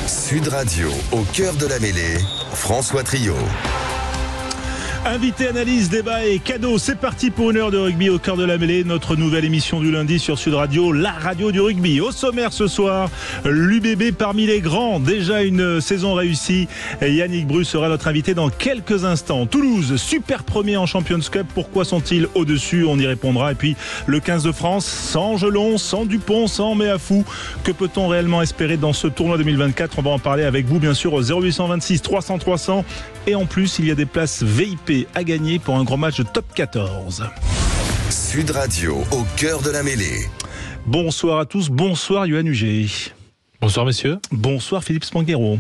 Sud Radio, au cœur de la mêlée, François Trio. Invité, analyse, débat et cadeau, c'est parti pour une heure de rugby au cœur de la mêlée, notre nouvelle émission du lundi sur Sud Radio, la radio du rugby. Au sommaire ce soir, l'UBB parmi les grands, déjà une saison réussie. Et Yannick Bru sera notre invité dans quelques instants. Toulouse, super premier en Champions Cup, pourquoi sont-ils au-dessus? On y répondra. Et puis le 15 de France, sans Gelon, sans Dupont, sans Méafou. Que peut-on réellement espérer dans ce tournoi 2024? On va en parler avec vous bien sûr au 0826 300 300. Et en plus, il y a des places VIP à gagner pour un gros match de top 14. Sud Radio, au cœur de la mêlée. Bonsoir à tous, bonsoir Yoann Huget. Bonsoir messieurs. Bonsoir Philippe Spanghero.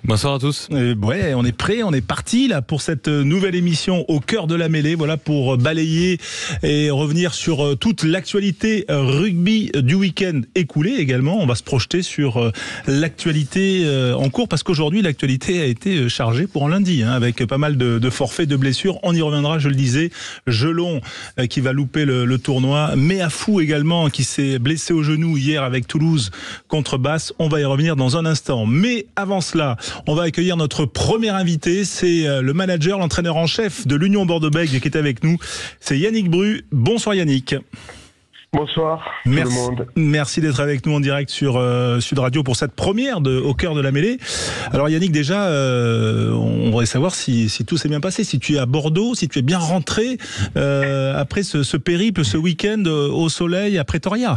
Bonsoir à tous. Ouais, on est prêt, on est parti là pour cette nouvelle émission au cœur de la mêlée. Voilà, pour balayer et revenir sur toute l'actualité rugby du week-end écoulé également. On va se projeter sur l'actualité en cours parce qu'aujourd'hui l'actualité a été chargée pour un lundi avec pas mal de forfaits, de blessures. On y reviendra, je le disais. Gelon qui va louper le tournoi. Méafou également qui s'est blessé au genou hier avec Toulouse contre Basse. On va y revenir dans un instant. Mais avant cela, on va accueillir notre premier invité, c'est le manager, l'entraîneur en chef de l'Union Bordeaux-Bègles qui est avec nous, c'est Yannick Bru. Bonsoir Yannick. Bonsoir tout le monde. Merci d'être avec nous en direct sur Sud Radio pour cette première au cœur de la mêlée. Alors Yannick, déjà, on voudrait savoir si tout s'est bien passé, si tu es à Bordeaux, si tu es bien rentré après ce périple, ce week-end au soleil à Pretoria.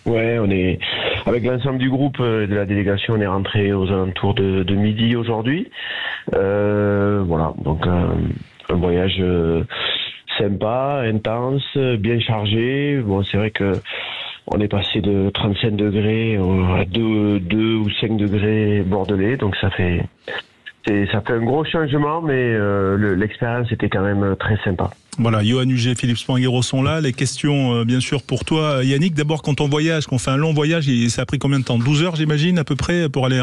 Ouais, on est avec l'ensemble du groupe de la délégation, on est rentré aux alentours de midi aujourd'hui. Voilà, donc un voyage sympa, intense, bien chargé. Bon, c'est vrai que on est passé de 35 degrés à 2 ou 5 degrés bordelais, donc ça fait un gros changement, mais l'expérience était quand même très sympa. Voilà, Yoann Huget, Philippe Spanghero sont là. Les questions, bien sûr, pour toi, Yannick. D'abord, quand on voyage, qu'on fait un long voyage, ça a pris combien de temps? 12 heures, j'imagine, à peu près, pour aller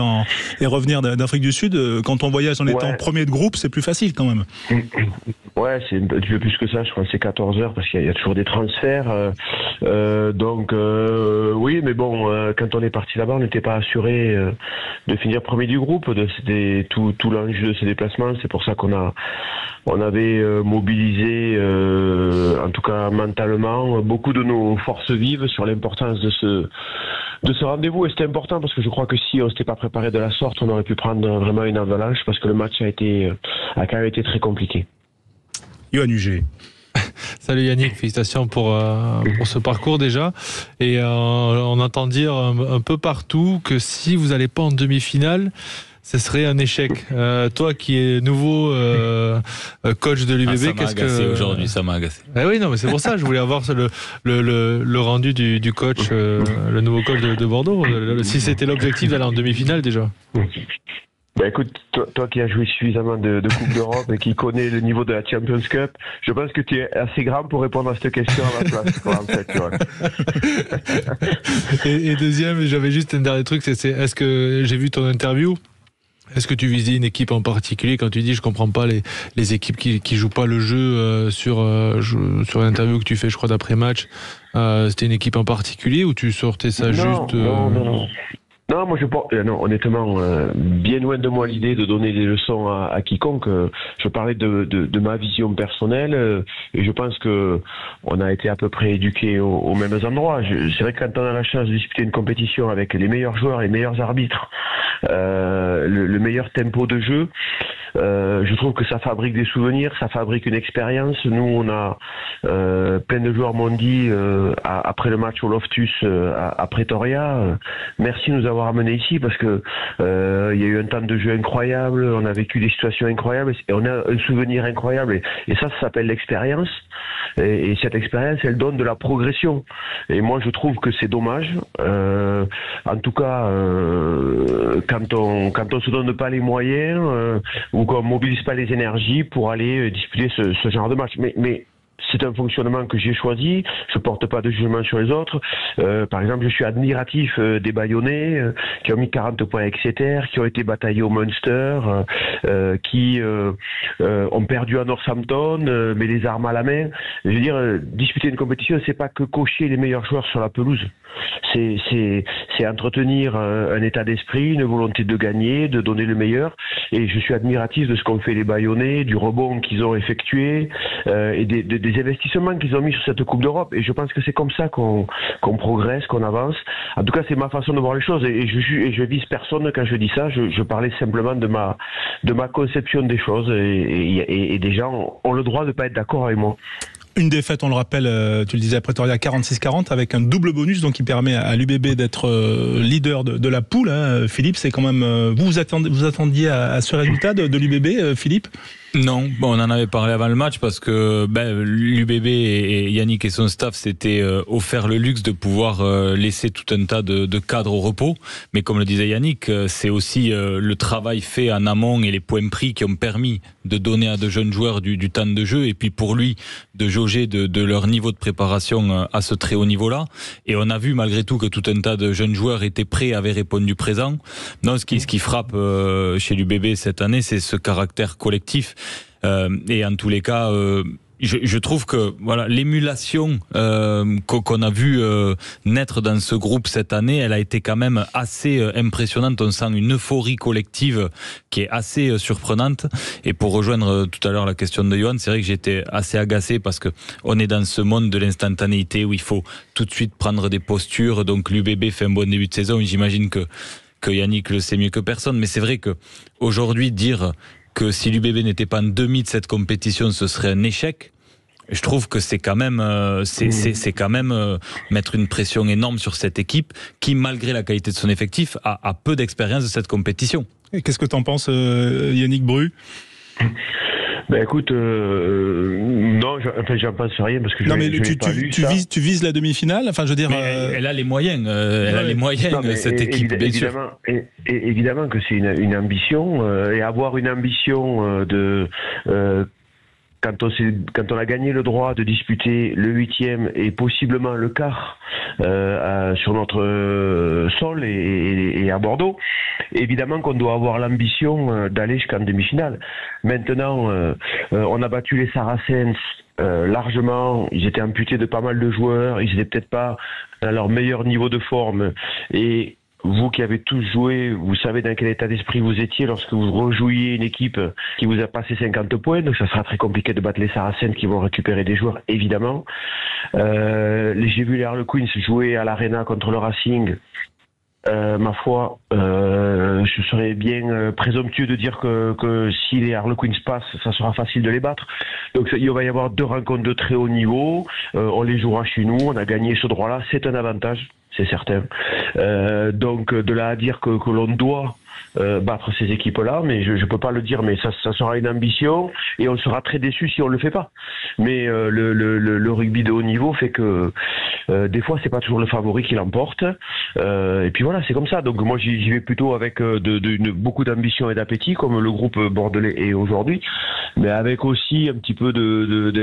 et revenir d'Afrique du Sud. Quand on voyage en étant premier de groupe, c'est plus facile quand même. Ouais, c'est un peu plus que ça. Je crois que c'est 14 heures parce qu'il y a toujours des transferts. Donc, oui, mais bon, quand on est parti là-bas, on n'était pas assuré de finir premier du groupe. C'était tout l'enjeu de ces déplacements. C'est pour ça on avait mobilisé, en tout cas mentalement, beaucoup de nos forces vives sur l'importance de ce rendez-vous. Et c'était important parce que je crois que si on ne s'était pas préparé de la sorte, on aurait pu prendre vraiment une avalanche parce que le match a quand même été très compliqué. Yoann Huget. Salut Yannick, félicitations pour ce parcours déjà. Et on entend dire un peu partout que si vous n'allez pas en demi-finale, ce serait un échec. Toi qui es nouveau coach de l'UBB, ça m'a agacé aujourd'hui, ça m'a agacé. Oui, non, mais c'est pour ça je voulais avoir le rendu du coach, le nouveau coach de Bordeaux. Si c'était l'objectif d'aller en demi-finale déjà. Bah écoute, toi qui as joué suffisamment de Coupe d'Europe et qui connais le niveau de la Champions Cup, je pense que tu es assez grand pour répondre à cette question à ma place. Quoi, en fait, tu vois. Et deuxième, j'avais juste un dernier truc, c'est est-ce que j'ai vu ton interview? Est-ce que tu visais une équipe en particulier quand tu dis je comprends pas les équipes qui jouent pas le jeu sur l'interview que tu fais, je crois, d'après-match, c'était une équipe en particulier ou tu sortais ça juste Non, moi non, honnêtement, bien loin de moi l'idée de donner des leçons à quiconque. Je parlais de ma vision personnelle et je pense que on a été à peu près éduqués aux mêmes endroits. C'est vrai que quand on a la chance de disputer une compétition avec les meilleurs joueurs, les meilleurs arbitres, le meilleur tempo de jeu, je trouve que ça fabrique des souvenirs, ça fabrique une expérience. Nous, on a plein de joueurs m'ont dit après le match au Loftus à Pretoria, merci de nous avoir amenés ici parce que il y a eu un temps de jeu incroyable, on a vécu des situations incroyables et on a un souvenir incroyable et ça s'appelle l'expérience et cette expérience elle donne de la progression et moi je trouve que c'est dommage en tout cas quand on se donne pas les moyens ou qu'on mobilise pas les énergies pour aller disputer ce genre de match mais c'est un fonctionnement que j'ai choisi. Je porte pas de jugement sur les autres. Par exemple, je suis admiratif des Bayonnais qui ont mis 40 points à Exeter, qui ont été bataillés au Munster, qui ont perdu à Northampton, mais les armes à la main. Je veux dire, disputer une compétition, c'est pas que cocher les meilleurs joueurs sur la pelouse. C'est entretenir un état d'esprit, une volonté de gagner, de donner le meilleur. Et je suis admiratif de ce qu'ont fait les Bayonnais, du rebond qu'ils ont effectué et des investissements qu'ils ont mis sur cette Coupe d'Europe. Et je pense que c'est comme ça qu'on progresse, qu'on avance. En tout cas, c'est ma façon de voir les choses. Et je vise personne quand je dis ça. Je parlais simplement de ma conception des choses. Et des gens ont le droit de ne pas être d'accord avec moi. Une défaite, on le rappelle, tu le disais à Pretoria, 46-40, avec un double bonus, donc qui permet à l'UBB d'être leader de la poule. Hein. Philippe, c'est quand même... Vous attendiez à ce résultat de l'UBB, Philippe ? Non, bon, on en avait parlé avant le match parce que l'UBB et Yannick et son staff s'étaient offert le luxe de pouvoir laisser tout un tas de cadres au repos. Mais comme le disait Yannick, c'est aussi le travail fait en amont et les points pris qui ont permis de donner à de jeunes joueurs du temps de jeu et puis pour lui de jauger de leur niveau de préparation à ce très haut niveau-là. Et on a vu malgré tout que tout un tas de jeunes joueurs étaient prêts, avaient répondu présent. Non, ce qui frappe chez l'UBB cette année, c'est ce caractère collectif. Et en tous les cas, je trouve que voilà, l'émulation qu'on a vu naître dans ce groupe cette année, elle a été quand même assez impressionnante. On sent une euphorie collective qui est assez surprenante. Et pour rejoindre tout à l'heure la question de Johan, c'est vrai que j'étais assez agacé parce que on est dans ce monde de l'instantanéité où il faut tout de suite prendre des postures. Donc l'UBB fait un bon début de saison. J'imagine que Yannick le sait mieux que personne. Mais c'est vrai que aujourd'hui dire que si l'UBB n'était pas en demi de cette compétition, ce serait un échec. Je trouve que c'est quand même, c'est quand même mettre une pression énorme sur cette équipe qui, malgré la qualité de son effectif, a peu d'expérience de cette compétition. Et qu'est-ce que t'en penses, Yannick Bru ? Ben écoute, non, j'en pense rien parce que tu vises la demi-finale. Enfin, je veux dire, elle a les moyens. Elle a les moyens. Non, cette équipe, bien sûr. Évidemment que c'est une ambition et avoir une ambition quand on a gagné le droit de disputer le 8e et possiblement le quart sur notre sol et à Bordeaux, évidemment qu'on doit avoir l'ambition d'aller jusqu'en demi-finale. Maintenant, on a battu les Saracens largement, ils étaient amputés de pas mal de joueurs, ils n'étaient peut-être pas à leur meilleur niveau de forme et vous qui avez tous joué, vous savez dans quel état d'esprit vous étiez lorsque vous rejouiez une équipe qui vous a passé 50 points, donc ça sera très compliqué de battre les Saracens qui vont récupérer des joueurs, évidemment. J'ai vu les Harlequins jouer à l'Arena contre le Racing. Ma foi, je serais bien présomptueux de dire que si les Harlequins passent, ça sera facile de les battre. Donc il va y avoir 2 rencontres de très haut niveau, on les jouera chez nous, on a gagné ce droit-là, c'est un avantage, c'est certain. Donc de là à dire que l'on doit battre ces équipes-là, mais je peux pas le dire, mais ça sera une ambition et on sera très déçu si on le fait pas. Mais le rugby de haut niveau fait que des fois c'est pas toujours le favori qui l'emporte. Et puis voilà, c'est comme ça. Donc moi j'y vais plutôt avec beaucoup d'ambition et d'appétit, comme le groupe bordelais est aujourd'hui, mais avec aussi un petit peu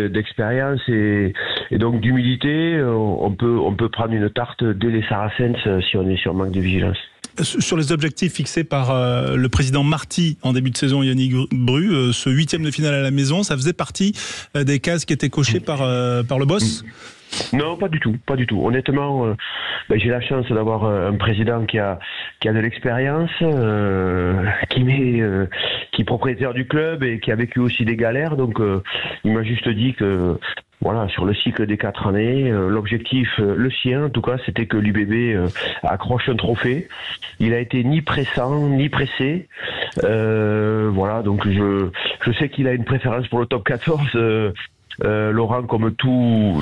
d'expérience et donc d'humilité. On peut prendre une tarte dès les Saracens si on est sur manque de vigilance. Sur les objectifs fixés par le président Marty en début de saison, Yannick Bru, ce 8e de finale à la maison, ça faisait partie des cases qui étaient cochées par le boss ? Non, pas du tout. Honnêtement, j'ai la chance d'avoir un président qui a de l'expérience, qui est propriétaire du club et qui a vécu aussi des galères. Donc, il m'a juste dit que voilà, sur le cycle des 4 années, l'objectif, le sien en tout cas, c'était que l'UBB accroche un trophée. Il a été ni pressant, ni pressé. Voilà, donc je sais qu'il a une préférence pour le top 14. Laurent, comme tout,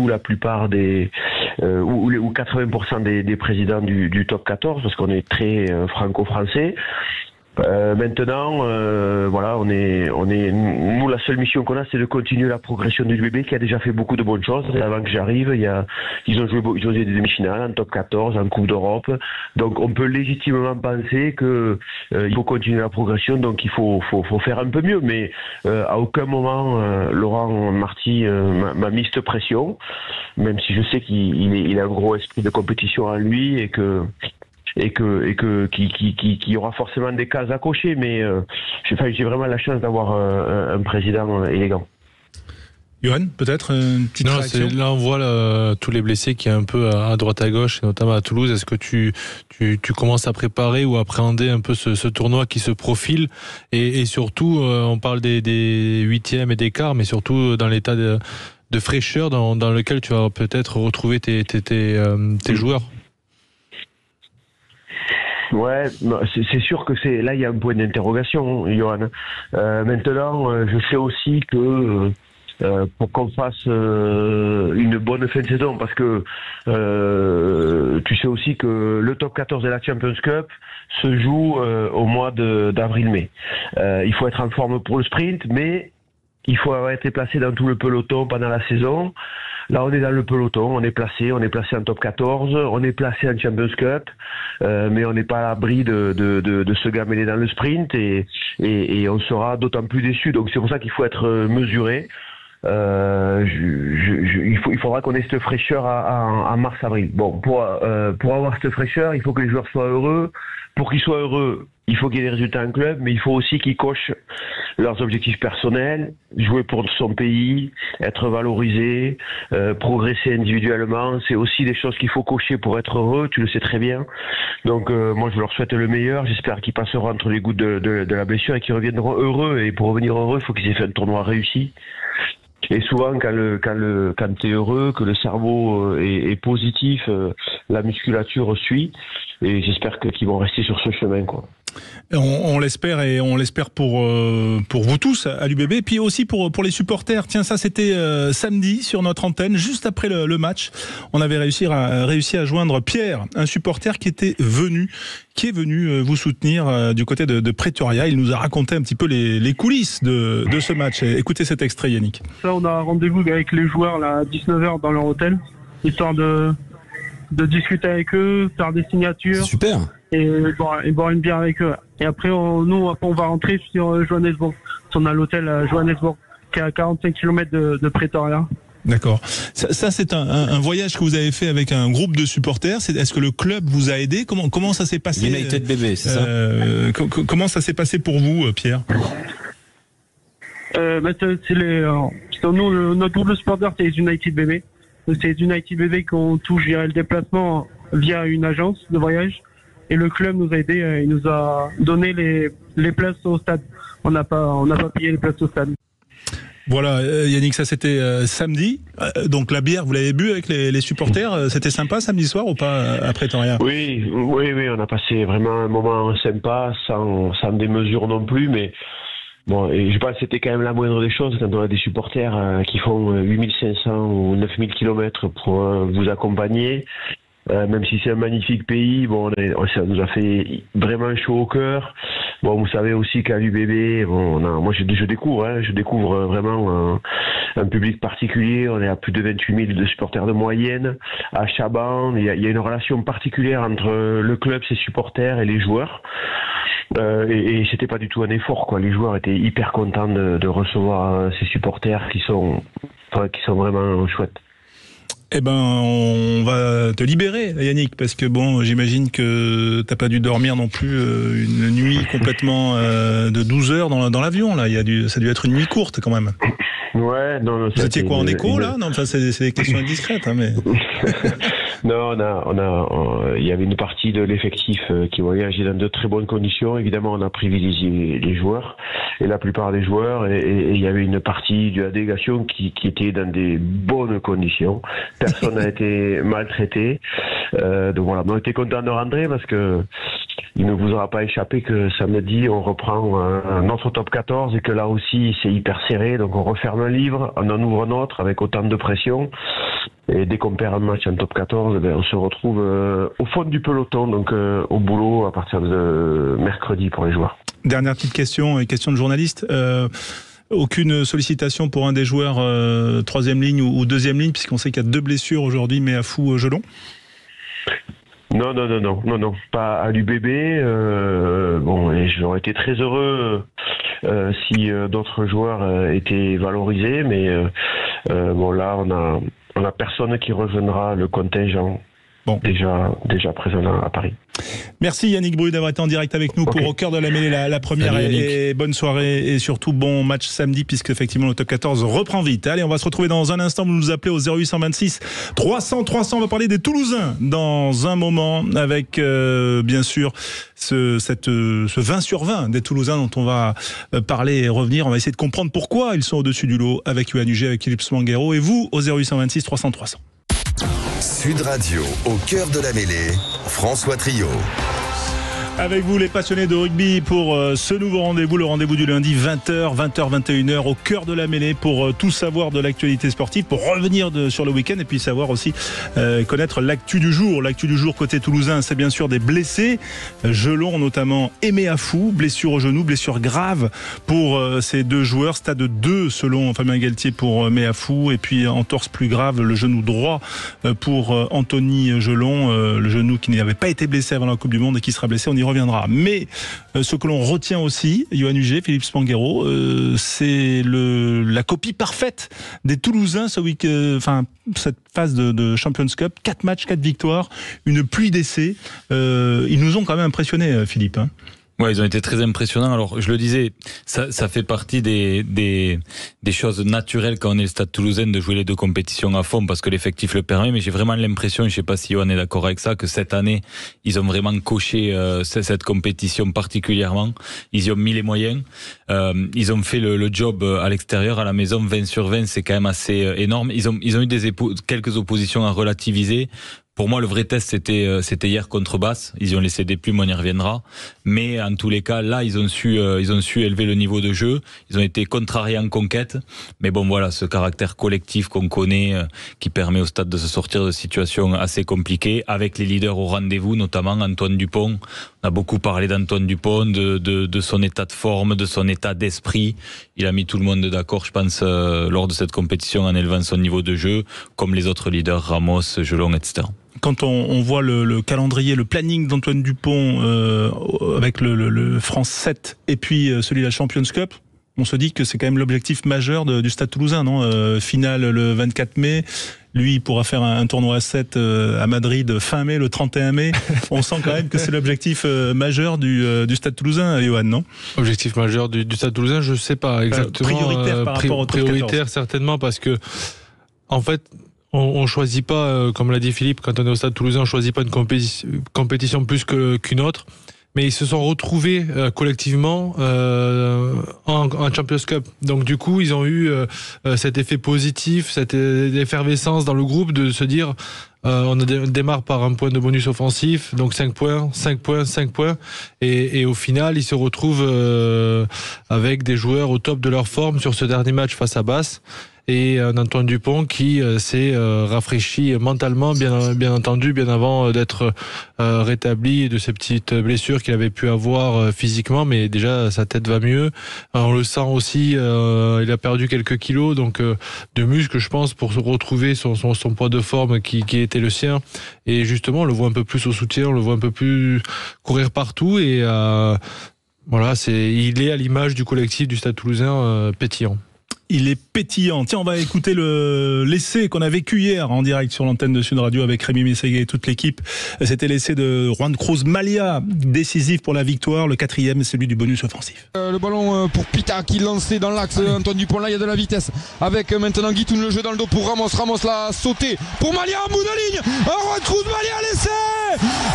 la plupart ou 80% des présidents du top 14, parce qu'on est très franco-français. Maintenant, voilà, nous, la seule mission qu'on a, c'est de continuer la progression du bébé qui a déjà fait beaucoup de bonnes choses. Avant que j'arrive, ils ont joué des demi-finales en top 14, en Coupe d'Europe. Donc, on peut légitimement penser que il faut continuer la progression. Donc, il faut faire un peu mieux. Mais à aucun moment, Laurent Marty m'a mis cette pression, même si je sais qu'il a un gros esprit de compétition en lui et qu'il y aura forcément des cases à cocher, mais j'ai vraiment la chance d'avoir un président élégant. Johan, peut-être une petite réaction. Là, on voit tous les blessés qui est un peu à droite à gauche, et notamment à Toulouse. Est-ce que tu commences à préparer ou appréhender un peu ce tournoi qui se profile et surtout, on parle des huitièmes et des quarts, mais surtout dans l'état de fraîcheur dans lequel tu vas peut-être retrouver tes joueurs. Ouais, c'est sûr que là il y a un point d'interrogation, Johan. Maintenant, je sais aussi que pour qu'on fasse une bonne fin de saison, parce que tu sais aussi que le top 14 de la Champions Cup se joue au mois d'avril-mai. Il faut être en forme pour le sprint, mais il faut avoir été placé dans tout le peloton pendant la saison. Là, on est dans le peloton, on est placé en top 14, on est placé en Champions Cup, mais on n'est pas à l'abri de se gameler dans le sprint et on sera d'autant plus déçu. Donc c'est pour ça qu'il faut être mesuré. Il faudra qu'on ait cette fraîcheur en mars-avril. Bon, pour avoir cette fraîcheur, il faut que les joueurs soient heureux. Pour qu'ils soient heureux, il faut qu'il y ait des résultats en club, mais il faut aussi qu'ils cochent leurs objectifs personnels, jouer pour son pays, être valorisé, progresser individuellement. C'est aussi des choses qu'il faut cocher pour être heureux, tu le sais très bien. Donc moi je leur souhaite le meilleur, j'espère qu'ils passeront entre les gouttes de la blessure et qu'ils reviendront heureux. Et pour revenir heureux, il faut qu'ils aient fait un tournoi réussi. Et souvent, quand t'es heureux, que le cerveau est positif, la musculature suit. Et j'espère qu'ils vont rester sur ce chemin, quoi. On l'espère, et on l'espère pour vous tous à l'UBB, et puis aussi pour les supporters. Tiens, ça c'était samedi sur notre antenne, juste après le match. On avait réussi à joindre Pierre, un supporter qui est venu vous soutenir du côté de Pretoria. Il nous a raconté un petit peu les coulisses de ce match. Écoutez cet extrait, Yannick. Là, on a un rendez-vous avec les joueurs là, à 19h dans leur hôtel, histoire de discuter avec eux, faire des signatures. Super. Et boire une bière avec eux. Et après, on va rentrer sur Johannesburg. On a l'hôtel à Johannesburg, qui est à 45 km de Pretoria. D'accord. Ça c'est un voyage que vous avez fait avec un groupe de supporters. Est-ce que le club vous a aidé ? Comment ça s'est passé ? United BB, c'est ça ? Comment ça s'est passé pour vous, Pierre ? Notre groupe de supporters, c'est United BB. C'est United BB qui ont tout géré le déplacement via une agence de voyage. Et le club nous a aidé, il nous a donné les places au stade. On n'a pas payé les places au stade. Voilà, Yannick, ça c'était samedi. Donc la bière, vous l'avez bu avec les supporters. C'était sympa samedi soir ou pas à Pretoria ? Oui, on a passé vraiment un moment sympa, sans démesure non plus, mais bon, et je pense que c'était quand même la moindre des choses quand on a des supporters qui font 8500 ou 9000 km pour vous accompagner. Même si c'est un magnifique pays, bon, ça nous a fait vraiment chaud au cœur. Bon, vous savez aussi qu'à l'UBB, moi je découvre vraiment un public particulier. On est à plus de 28 000 de supporters de moyenne. À Chaban, il y a une relation particulière entre le club, ses supporters et les joueurs. Et c'était pas du tout un effort, quoi. Les joueurs étaient hyper contents de recevoir ces supporters qui sont vraiment chouettes. Eh ben, on va te libérer, Yannick, parce que bon, j'imagine que t'as pas dû dormir non plus une nuit complètement de 12 heures dans l'avion, là. Ça a dû être une nuit courte, quand même. Ouais, non. Vous étiez quoi, en écho, là? Non, enfin, c'est des questions indiscrètes, hein, mais. Non, il y avait une partie de l'effectif qui voyageait dans de très bonnes conditions. Évidemment, on a privilégié les joueurs et la plupart des joueurs, et il y avait une partie de la délégation qui était dans des bonnes conditions. Personne n'a été maltraité. Donc voilà, on était content de rentrer parce que il ne vous aura pas échappé que samedi on reprend notre top 14 et que là aussi c'est hyper serré. Donc on referme un livre, on en ouvre un autre avec autant de pression. Et dès qu'on perd un match en top 14, on se retrouve au fond du peloton, donc au boulot à partir de mercredi pour les joueurs. Dernière petite question de journaliste. Aucune sollicitation pour un des joueurs troisième ligne ou deuxième ligne, puisqu'on sait qu'il y a 2 blessures aujourd'hui, Meafou, Gelon. Non, pas à l'UBB. Et j'aurais été très heureux si d'autres joueurs étaient valorisés, mais là on a personne qui rejoindra le contingent. Bon. Déjà présent à Paris. Merci Yannick Bru d'avoir été en direct avec nous pour Au cœur de la mêlée, la première. Salut, et bonne soirée et surtout bon match samedi, puisque effectivement le top 14 reprend vite. Allez, on va se retrouver dans un instant. Vous nous appelez au 0826 300 300. On va parler des Toulousains dans un moment avec bien sûr ce 20 sur 20 des Toulousains dont on va parler et revenir. On va essayer de comprendre pourquoi ils sont au-dessus du lot avec Yoann Huget, avec Philippe Smanguero et vous au 0826 300 300. Sud Radio, au cœur de la mêlée, François Trio. Avec vous les passionnés de rugby pour ce nouveau rendez-vous, le rendez-vous du lundi 20h, 21h au cœur de la mêlée pour tout savoir de l'actualité sportive, pour revenir sur le week-end et puis savoir aussi connaître l'actu du jour. L'actu du jour côté toulousain, c'est bien sûr des blessés, Gelon notamment et Meafou, blessure au genou, blessure grave pour ces 2 joueurs, stade 2 selon Fabien Galtier pour Meafou et puis entorse plus grave le genou droit pour Anthony Gelon, le genou qui n'avait pas été blessé avant la Coupe du Monde et qui sera blessé, on y reviendra. Mais ce que l'on retient aussi, Yoann Huget, Philippe Smanguero, c'est la copie parfaite des Toulousains cette phase de Champions Cup, 4 matchs, 4 victoires, une pluie d'essais. Ils nous ont quand même impressionnés, Philippe. Ouais, ils ont été très impressionnants. Alors, je le disais, ça fait partie des choses naturelles quand on est le Stade Toulousain de jouer les 2 compétitions à fond parce que l'effectif le permet. Mais j'ai vraiment l'impression, je sais pas si Yoann est d'accord avec ça, que cette année, ils ont vraiment coché cette compétition particulièrement. Ils y ont mis les moyens. Ils ont fait le job à l'extérieur, à la maison, 20 sur 20, c'est quand même assez énorme. Ils ont eu quelques oppositions à relativiser. Pour moi, le vrai test, c'était hier contre Basse. Ils y ont laissé des plumes, on y reviendra. Mais en tous les cas, là, ils ont su élever le niveau de jeu. Ils ont été contrariés en conquête. Mais bon, voilà, ce caractère collectif qu'on connaît, qui permet au stade de se sortir de situations assez compliquées, avec les leaders au rendez-vous, notamment Antoine Dupont. On a beaucoup parlé d'Antoine Dupont, de son état de forme, de son état d'esprit. Il a mis tout le monde d'accord, je pense, lors de cette compétition en élevant son niveau de jeu, comme les autres leaders, Ramos, Gelon, etc. Quand on voit le calendrier, le planning d'Antoine Dupont avec le France 7 et puis celui de la Champions Cup, on se dit que c'est quand même l'objectif majeur du Stade Toulousain, non ? Finale le 24 mai, lui il pourra faire un tournoi à 7 à Madrid fin mai, le 31 mai. On sent quand même que c'est l'objectif majeur du Stade Toulousain, Yoann, non ? Objectif majeur du Stade Toulousain, je sais pas exactement. Prioritaire par rapport au top 14. Prioritaire certainement parce que en fait on choisit pas, comme l'a dit Philippe, quand on est au Stade Toulousain, on choisit pas une compétition plus qu'une autre. Mais ils se sont retrouvés collectivement en Champions Cup. Donc du coup, ils ont eu cet effet positif, cette effervescence dans le groupe de se dire on démarre par un point de bonus offensif, donc 5 points. Et au final, ils se retrouvent avec des joueurs au top de leur forme sur ce dernier match face à Basse. Et Antoine Dupont qui s'est rafraîchi mentalement, bien entendu, bien avant d'être rétabli de ces petites blessures qu'il avait pu avoir physiquement, mais déjà sa tête va mieux. On le sent aussi, il a perdu quelques kilos, donc de muscles, je pense, pour se retrouver son poids de forme qui était le sien. Et justement, on le voit un peu plus au soutien, on le voit un peu plus courir partout et voilà, il est à l'image du collectif du Stade Toulousain pétillant. Il est pétillant. Tiens, on va écouter l'essai qu'on a vécu hier en direct sur l'antenne de Sud Radio avec Rémi Mességuet et toute l'équipe. C'était l'essai de Juan Cruz Malia, décisif pour la victoire. Le 4e, c'est celui du bonus offensif. Le ballon pour Pita qui lançait dans l'axe. Antoine Dupont, là, il y a de la vitesse. Avec maintenant Guitoun, le jeu dans le dos pour Ramos. Ramos l'a sauté pour Malia en bout de ligne. Juan Cruz Malia, l'essai.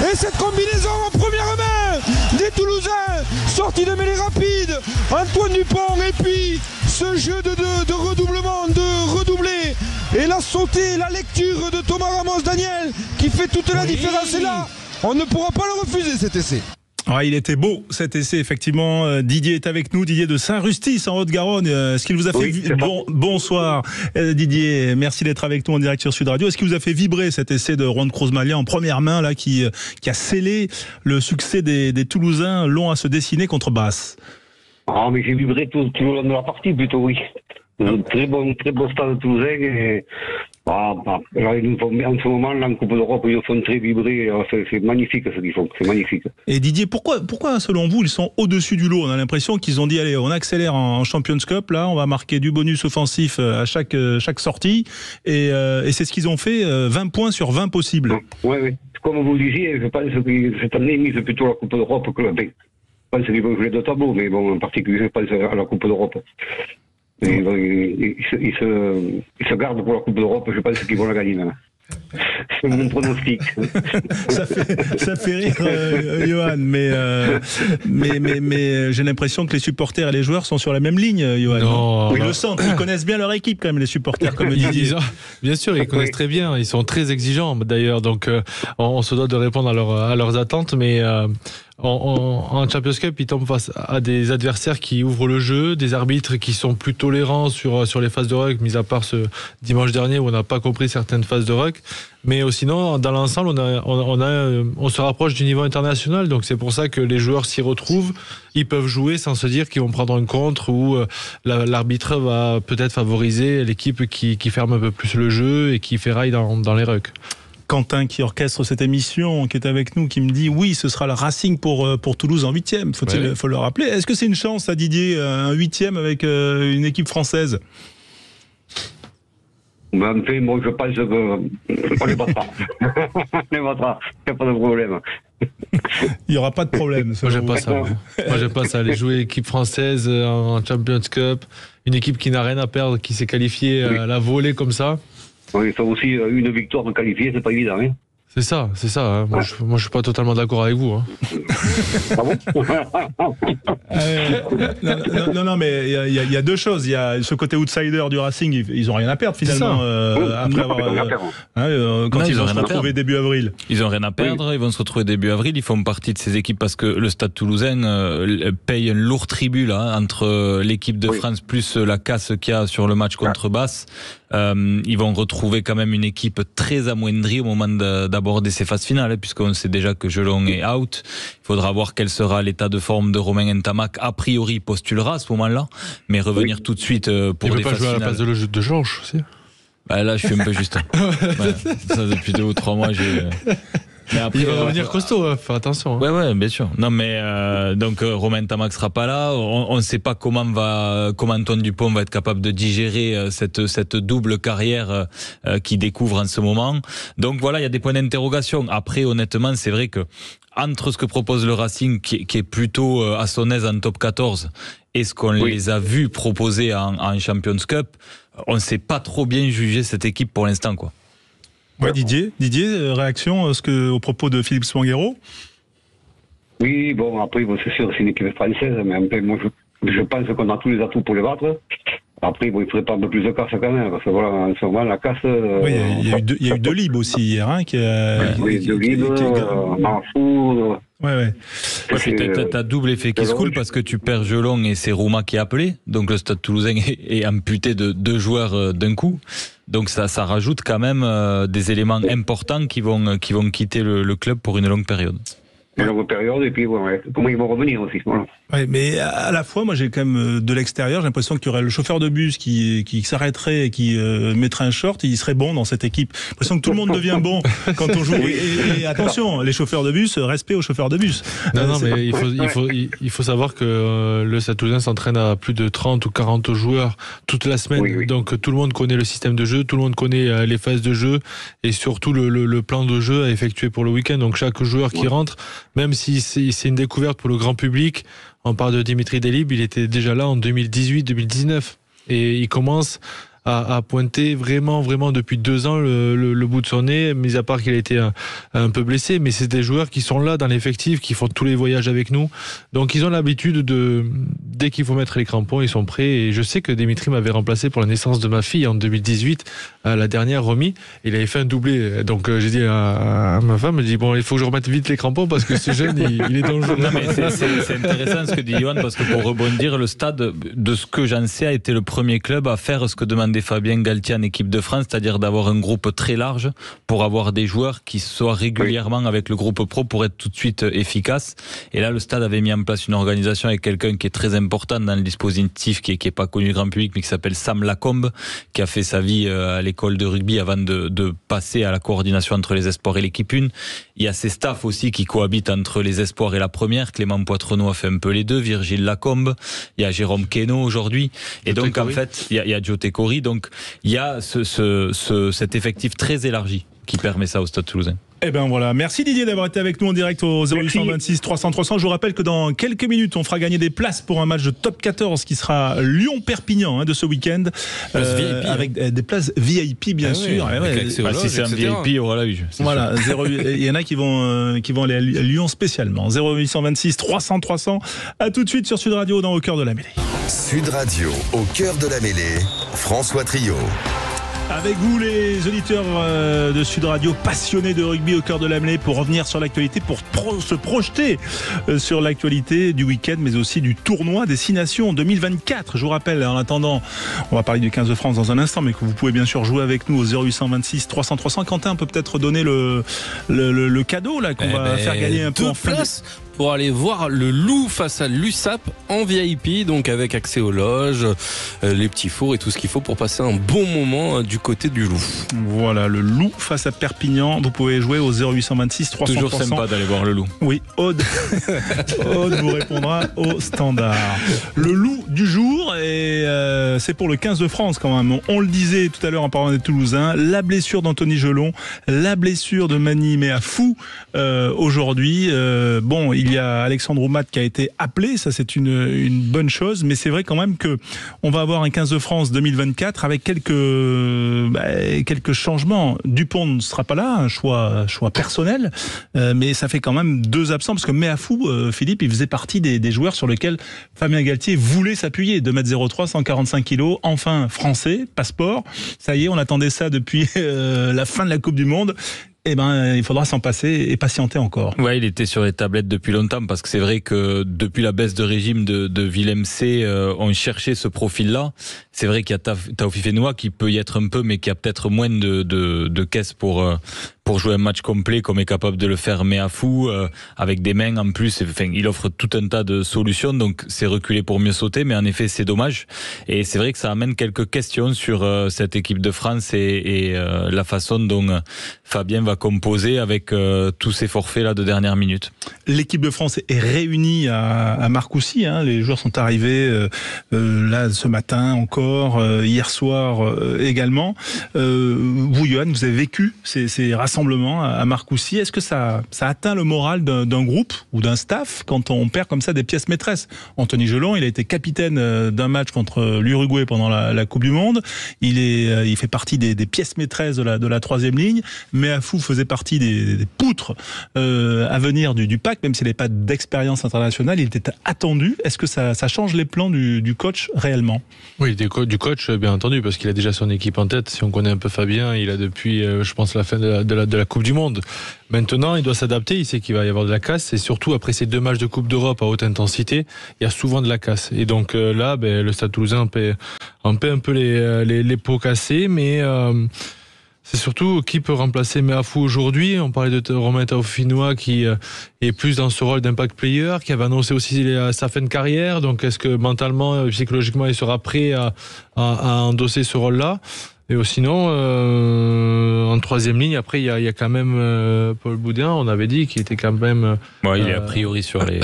Et cette combinaison en première main des Toulousains. Sortie de mêlée rapide. Antoine Dupont et puis ce jeu de redoublement, de redoubler. Et la sautée, la lecture de Thomas Ramos Daniel qui fait toute la différence. Et là, on ne pourra pas le refuser cet essai. Ouais, il était beau cet essai, effectivement. Didier est avec nous, Didier de Saint-Rustis en Haute-Garonne. Est-ce qu'il vous a fait bonsoir Didier, merci d'être avec nous en direct sur Sud Radio. Est-ce qu'il vous a fait vibrer cet essai de Juan Cruz Malia en première main là, qui a scellé le succès des Toulousains longs à se dessiner contre Basse? Ah, mais j'ai vibré tout le long de la partie plutôt, oui. Très bon stade toulousain. Et, là, ils nous font, en ce moment, là, en Coupe d'Europe, ils nous font très vibrer. C'est magnifique ce qu'ils font, c'est magnifique. Et Didier, pourquoi selon vous, ils sont au-dessus du lot? On a l'impression qu'ils ont dit, allez, on accélère en Champions Cup, là, on va marquer du bonus offensif à chaque sortie. Et c'est ce qu'ils ont fait, 20 points sur 20 possibles. Oui. Comme vous disiez, je pense que cette année, ils misent plutôt la Coupe d'Europe que je pense qu'ils vont jouer de tableau, mais bon, en particulier, je pense à la Coupe d'Europe. Ils se gardent pour la Coupe d'Europe, je pense qu'ils vont la gagner. C'est mon pronostic. ça fait rire, Johan, mais j'ai l'impression que les supporters et les joueurs sont sur la même ligne, Johan. Non, ils le sentent, ils connaissent bien leur équipe quand même, les supporters, comme Didier. Bien sûr, ils connaissent très bien, ils sont très exigeants d'ailleurs, donc on se doit de répondre à leurs attentes, mais en Champions Cup, ils tombent face à des adversaires qui ouvrent le jeu, des arbitres qui sont plus tolérants sur les phases de ruck, mis à part ce dimanche dernier où on n'a pas compris certaines phases de ruck. Mais sinon, dans l'ensemble, on se rapproche du niveau international, donc c'est pour ça que les joueurs s'y retrouvent. Ils peuvent jouer sans se dire qu'ils vont prendre une contre ou l'arbitre va peut-être favoriser l'équipe qui ferme un peu plus le jeu et qui ferraille dans les rucks. Quentin qui orchestre cette émission, qui est avec nous, qui me dit oui, ce sera le Racing pour Toulouse en 8e. Faut le rappeler. Est-ce que c'est une chance à Didier, un 8e avec une équipe française? Moi, je pense qu'on les battra. On les battra. Il n'y a pas de problème. Il n'y aura pas de problème. Moi, j'aime pas ça. Moi, j'aime pas ça. Aller jouer l'équipe française en Champions Cup, une équipe qui n'a rien à perdre, qui s'est qualifiée à la volée comme ça. Oui, ça aussi, une victoire de qualifier, c'est pas évident. Hein. C'est ça. Hein. Moi, je suis pas totalement d'accord avec vous. Hein. Ah bon non, mais il y a deux choses. Il y a ce côté outsider du Racing, ils ont rien à perdre finalement. Après avoir, quand ils vont se retrouver début avril. Ils ont rien à perdre, ils vont se retrouver début avril. Ils font partie de ces équipes parce que le Stade Toulousain paye un lourd tribut là, entre l'équipe de France plus la casse qu'il y a sur le match contre Basse. Ils vont retrouver quand même une équipe très amoindrie au moment d'aborder ces phases finales, puisqu'on sait déjà que Gelon est out. Il faudra voir quel sera l'état de forme de Romain Ntamak. A priori, postulera à ce moment-là, mais revenir tout de suite pour des phases finales. Il ne peut pas jouer à la place de Georges aussi. Bah là, je suis un peu juste. Ça, depuis 2 ou 3 mois, Mais après, il va revenir costaud, faire attention. Hein. Ouais, bien sûr. Non, mais donc Romain Ntamak sera pas là. On ne sait pas comment Antoine Dupont va être capable de digérer cette double carrière qu'il découvre en ce moment. Donc voilà, il y a des points d'interrogation. Après, honnêtement, c'est vrai que entre ce que propose le Racing, qui est plutôt à son aise en top 14, et ce qu'on les a vus proposer en Champions Cup, on ne sait pas trop bien juger cette équipe pour l'instant, quoi. Ouais, Didier, réaction au propos de Philippe Spanghero? Oui, bon, après, c'est sûr, c'est une équipe française, mais après, moi, je pense qu'on a tous les atouts pour les battre. Après, il ne faudrait pas un peu plus de casse quand même, parce que voilà, en ce moment, la casse... Oui, il y a eu Delib aussi hier, hein, Delib, Marfou... Ouais. T'as double effet qui se coule parce que tu perds Gelon et c'est Rouma qui est appelé. Donc le Stade Toulousain est amputé de 2 joueurs d'un coup. Donc ça rajoute quand même des éléments importants qui vont quitter le club pour une longue période. Une longue période, et puis comment ils vont revenir aussi. Voilà. Ouais, mais à la fois, moi j'ai quand même de l'extérieur, j'ai l'impression qu'il y aurait le chauffeur de bus qui s'arrêterait et qui mettrait un short, et il serait bon dans cette équipe. J'ai l'impression que tout le monde devient bon quand on joue. Et attention, les chauffeurs de bus, respect aux chauffeurs de bus. Non, mais il faut savoir que le Stade Toulousain s'entraîne à plus de 30 ou 40 joueurs toute la semaine. Oui. Donc tout le monde connaît le système de jeu, tout le monde connaît les phases de jeu et surtout le plan de jeu à effectuer pour le week-end. Donc chaque joueur qui rentre, même si c'est une découverte pour le grand public, on parle de Dimitri Delib, il était déjà là en 2018-2019 et il commence a pointé vraiment depuis 2 ans le bout de son nez, mis à part qu'il a été un peu blessé, mais c'est des joueurs qui sont là dans l'effectif, qui font tous les voyages avec nous, donc ils ont l'habitude dès qu'il faut mettre les crampons, ils sont prêts. Et je sais que Dimitri m'avait remplacé pour la naissance de ma fille en 2018, la dernière remis, il avait fait un doublé, donc j'ai dit à ma femme, il faut que je remette vite les crampons parce que ce jeune il est dangereux. Non, mais c'est intéressant ce que dit Johan, parce que pour rebondir, le Stade, de ce que j'en sais, a été le premier club à faire ce que demandait Fabien Galtier en équipe de France, c'est-à-dire d'avoir un groupe très large pour avoir des joueurs qui soient régulièrement avec le groupe pro pour être tout de suite efficaces. Et là, le Stade avait mis en place une organisation avec quelqu'un qui est très important dans le dispositif, qui est pas connu du grand public, mais qui s'appelle Sam Lacombe, qui a fait sa vie à l'école de rugby avant de passer à la coordination entre les espoirs et l'équipe 1. Il y a ces staffs aussi qui cohabitent entre les espoirs et la première. Clément Poitrenaud a fait un peu les deux, Virgile Lacombe, il y a Jérôme Queneau aujourd'hui, et donc en fait il y a Joe Tekori, donc il y a cet effectif très élargi qui permet ça au Stade Toulousain. Eh ben voilà, merci Didier d'avoir été avec nous en direct au 0826 300 300. Je vous rappelle que dans quelques minutes, on fera gagner des places pour un match de top 14 qui sera Lyon-Perpignan de ce week-end, avec des places VIP bien sûr. Si c'est un VIP, on aura la vue. Voilà, il y en a qui vont aller à Lyon spécialement. 0826 300 300. À tout de suite sur Sud Radio dans Au cœur de la mêlée. Sud Radio, au cœur de la mêlée, François Trio. Avec vous les auditeurs de Sud Radio passionnés de rugby au cœur de la mêlée, pour revenir sur l'actualité, pour se projeter sur l'actualité du week-end, mais aussi du tournoi des 6 Nations 2024. Je vous rappelle, en attendant, on va parler du 15 de France dans un instant, mais que vous pouvez bien sûr jouer avec nous au 0826 300 300. Quentin peut peut-être donner le cadeau là qu'on va faire gagner un peu en fin pour aller voir le Loup face à l'USAP en VIP, donc avec accès aux loges, les petits fours et tout ce qu'il faut pour passer un bon moment du côté du Loup. Voilà, le Loup face à Perpignan. Vous pouvez jouer au 0826 300 Toujours 300. sympa d'aller voir le Loup. Oui, Aude vous répondra au standard. Le Loup du jour, et c'est pour le 15 de France quand même. On le disait tout à l'heure en parlant des Toulousains, la blessure d'Anthony Gelon, la blessure de Mani Meafou aujourd'hui. Il y a Alexandre Oumat qui a été appelé, ça c'est une bonne chose, mais c'est vrai quand même que on va avoir un 15 de France 2024 avec quelques changements. Dupont ne sera pas là, un choix personnel, mais ça fait quand même 2 absents, parce que Meafou, Philippe, il faisait partie des joueurs sur lesquels Fabien Galtier voulait s'appuyer. 2m03, 145 kilos, enfin français, passeport, ça y est, on attendait ça depuis la fin de la Coupe du Monde. Il faudra s'en passer et patienter encore. Ouais, il était sur les tablettes depuis longtemps, parce que c'est vrai que depuis la baisse de régime de Willem C, on cherchait ce profil-là. C'est vrai qu'il y a Taofi Fenoua qui peut y être un peu, mais qui a peut-être moins de caisse pour jouer un match complet comme est capable de le faire Meafou, avec des mains en plus. Enfin, il offre tout un tas de solutions, donc c'est reculé pour mieux sauter, mais en effet c'est dommage. Et c'est vrai que ça amène quelques questions sur cette équipe de France et la façon dont Fabien va composer avec tous ces forfaits là de dernière minute. L'équipe de France est réunie à Marcoussis, les joueurs sont arrivés là ce matin encore, hier soir également. Vous, Johan, vous avez vécu ces rassemblements à Marcoussis. Est-ce que ça atteint le moral d'un groupe ou d'un staff quand on perd comme ça des pièces maîtresses? Anthony Gelon, il a été capitaine d'un match contre l'Uruguay pendant la Coupe du Monde. Il fait partie des pièces maîtresses de la 3e ligne. Meafou faisait partie des poutres à venir du pack, même s'il n'avait pas d'expérience internationale, il était attendu. Est-ce que ça change les plans du coach réellement? Oui, du coach, bien entendu, parce qu'il a déjà son équipe en tête. Si on connaît un peu Fabien, il a depuis, je pense, la fin de la Coupe du Monde. Maintenant, il doit s'adapter, il sait qu'il va y avoir de la casse, et surtout après ces 2 matchs de Coupe d'Europe à haute intensité, il y a souvent de la casse. Et donc là, le Stade Toulousain paie un peu les pots cassés, mais c'est surtout qui peut remplacer Meafou aujourd'hui. On parlait de Romain Taofinois qui est plus dans ce rôle d'impact player, qui avait annoncé aussi sa fin de carrière. Donc est-ce que mentalement, psychologiquement, il sera prêt à endosser ce rôle-là? Et sinon, en troisième ligne, après, il y a quand même Paul Boudin, on avait dit qu'il était quand même... il est a priori sur les...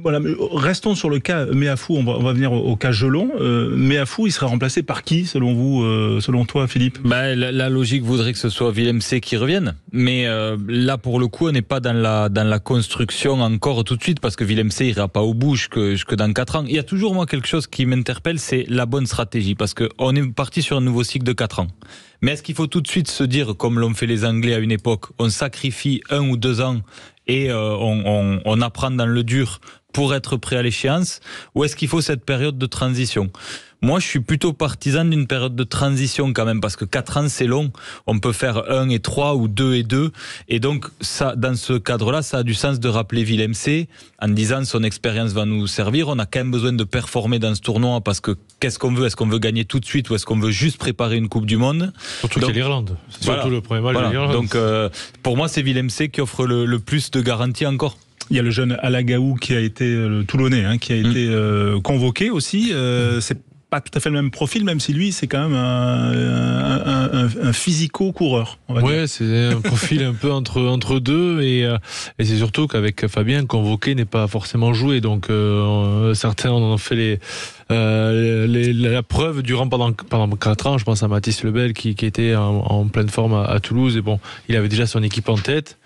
Voilà, mais restons sur le cas Meafou, on va venir au cas Jelon. Meafou, il serait remplacé par qui, selon vous, selon toi, Philippe? La logique voudrait que ce soit Willem C qui revienne. Mais là, pour le coup, on n'est pas dans la construction encore tout de suite, parce que Willem C ira pas au bout jusque dans 4 ans. Il y a toujours, moi, quelque chose qui m'interpelle, c'est la bonne stratégie, parce qu'on est parti sur un nouveau cycle de 4 ans. Mais est-ce qu'il faut tout de suite se dire, comme l'ont fait les Anglais à une époque, on sacrifie 1 ou 2 ans et on apprend dans le dur pour être prêt à l'échéance, ou est-ce qu'il faut cette période de transition? Moi, je suis plutôt partisan d'une période de transition quand même, parce que 4 ans, c'est long. On peut faire 1 et 3 ou 2 et 2. Et donc, ça, dans ce cadre-là, ça a du sens de rappeler Willem C en disant son expérience va nous servir. On a quand même besoin de performer dans ce tournoi, parce que qu'est-ce qu'on veut? Est-ce qu'on veut gagner tout de suite ou est-ce qu'on veut juste préparer une Coupe du Monde? Surtout qu'il y a l'Irlande. C'est surtout le premier match de l'Irlande. Donc, pour moi, c'est Willem C qui offre le plus de garanties encore. Il y a le jeune Alagaou qui a été, le Toulonnais, qui a été convoqué aussi. C'est pas tout à fait le même profil, même si lui, c'est quand même un physico-coureur. Ouais, c'est un profil un peu entre deux, et c'est surtout qu'avec Fabien, convoqué n'est pas forcément joué. Donc certains en ont fait la preuve pendant 4 ans. Je pense à Mathis Lebel qui était en pleine forme à Toulouse, et bon, il avait déjà son équipe en tête.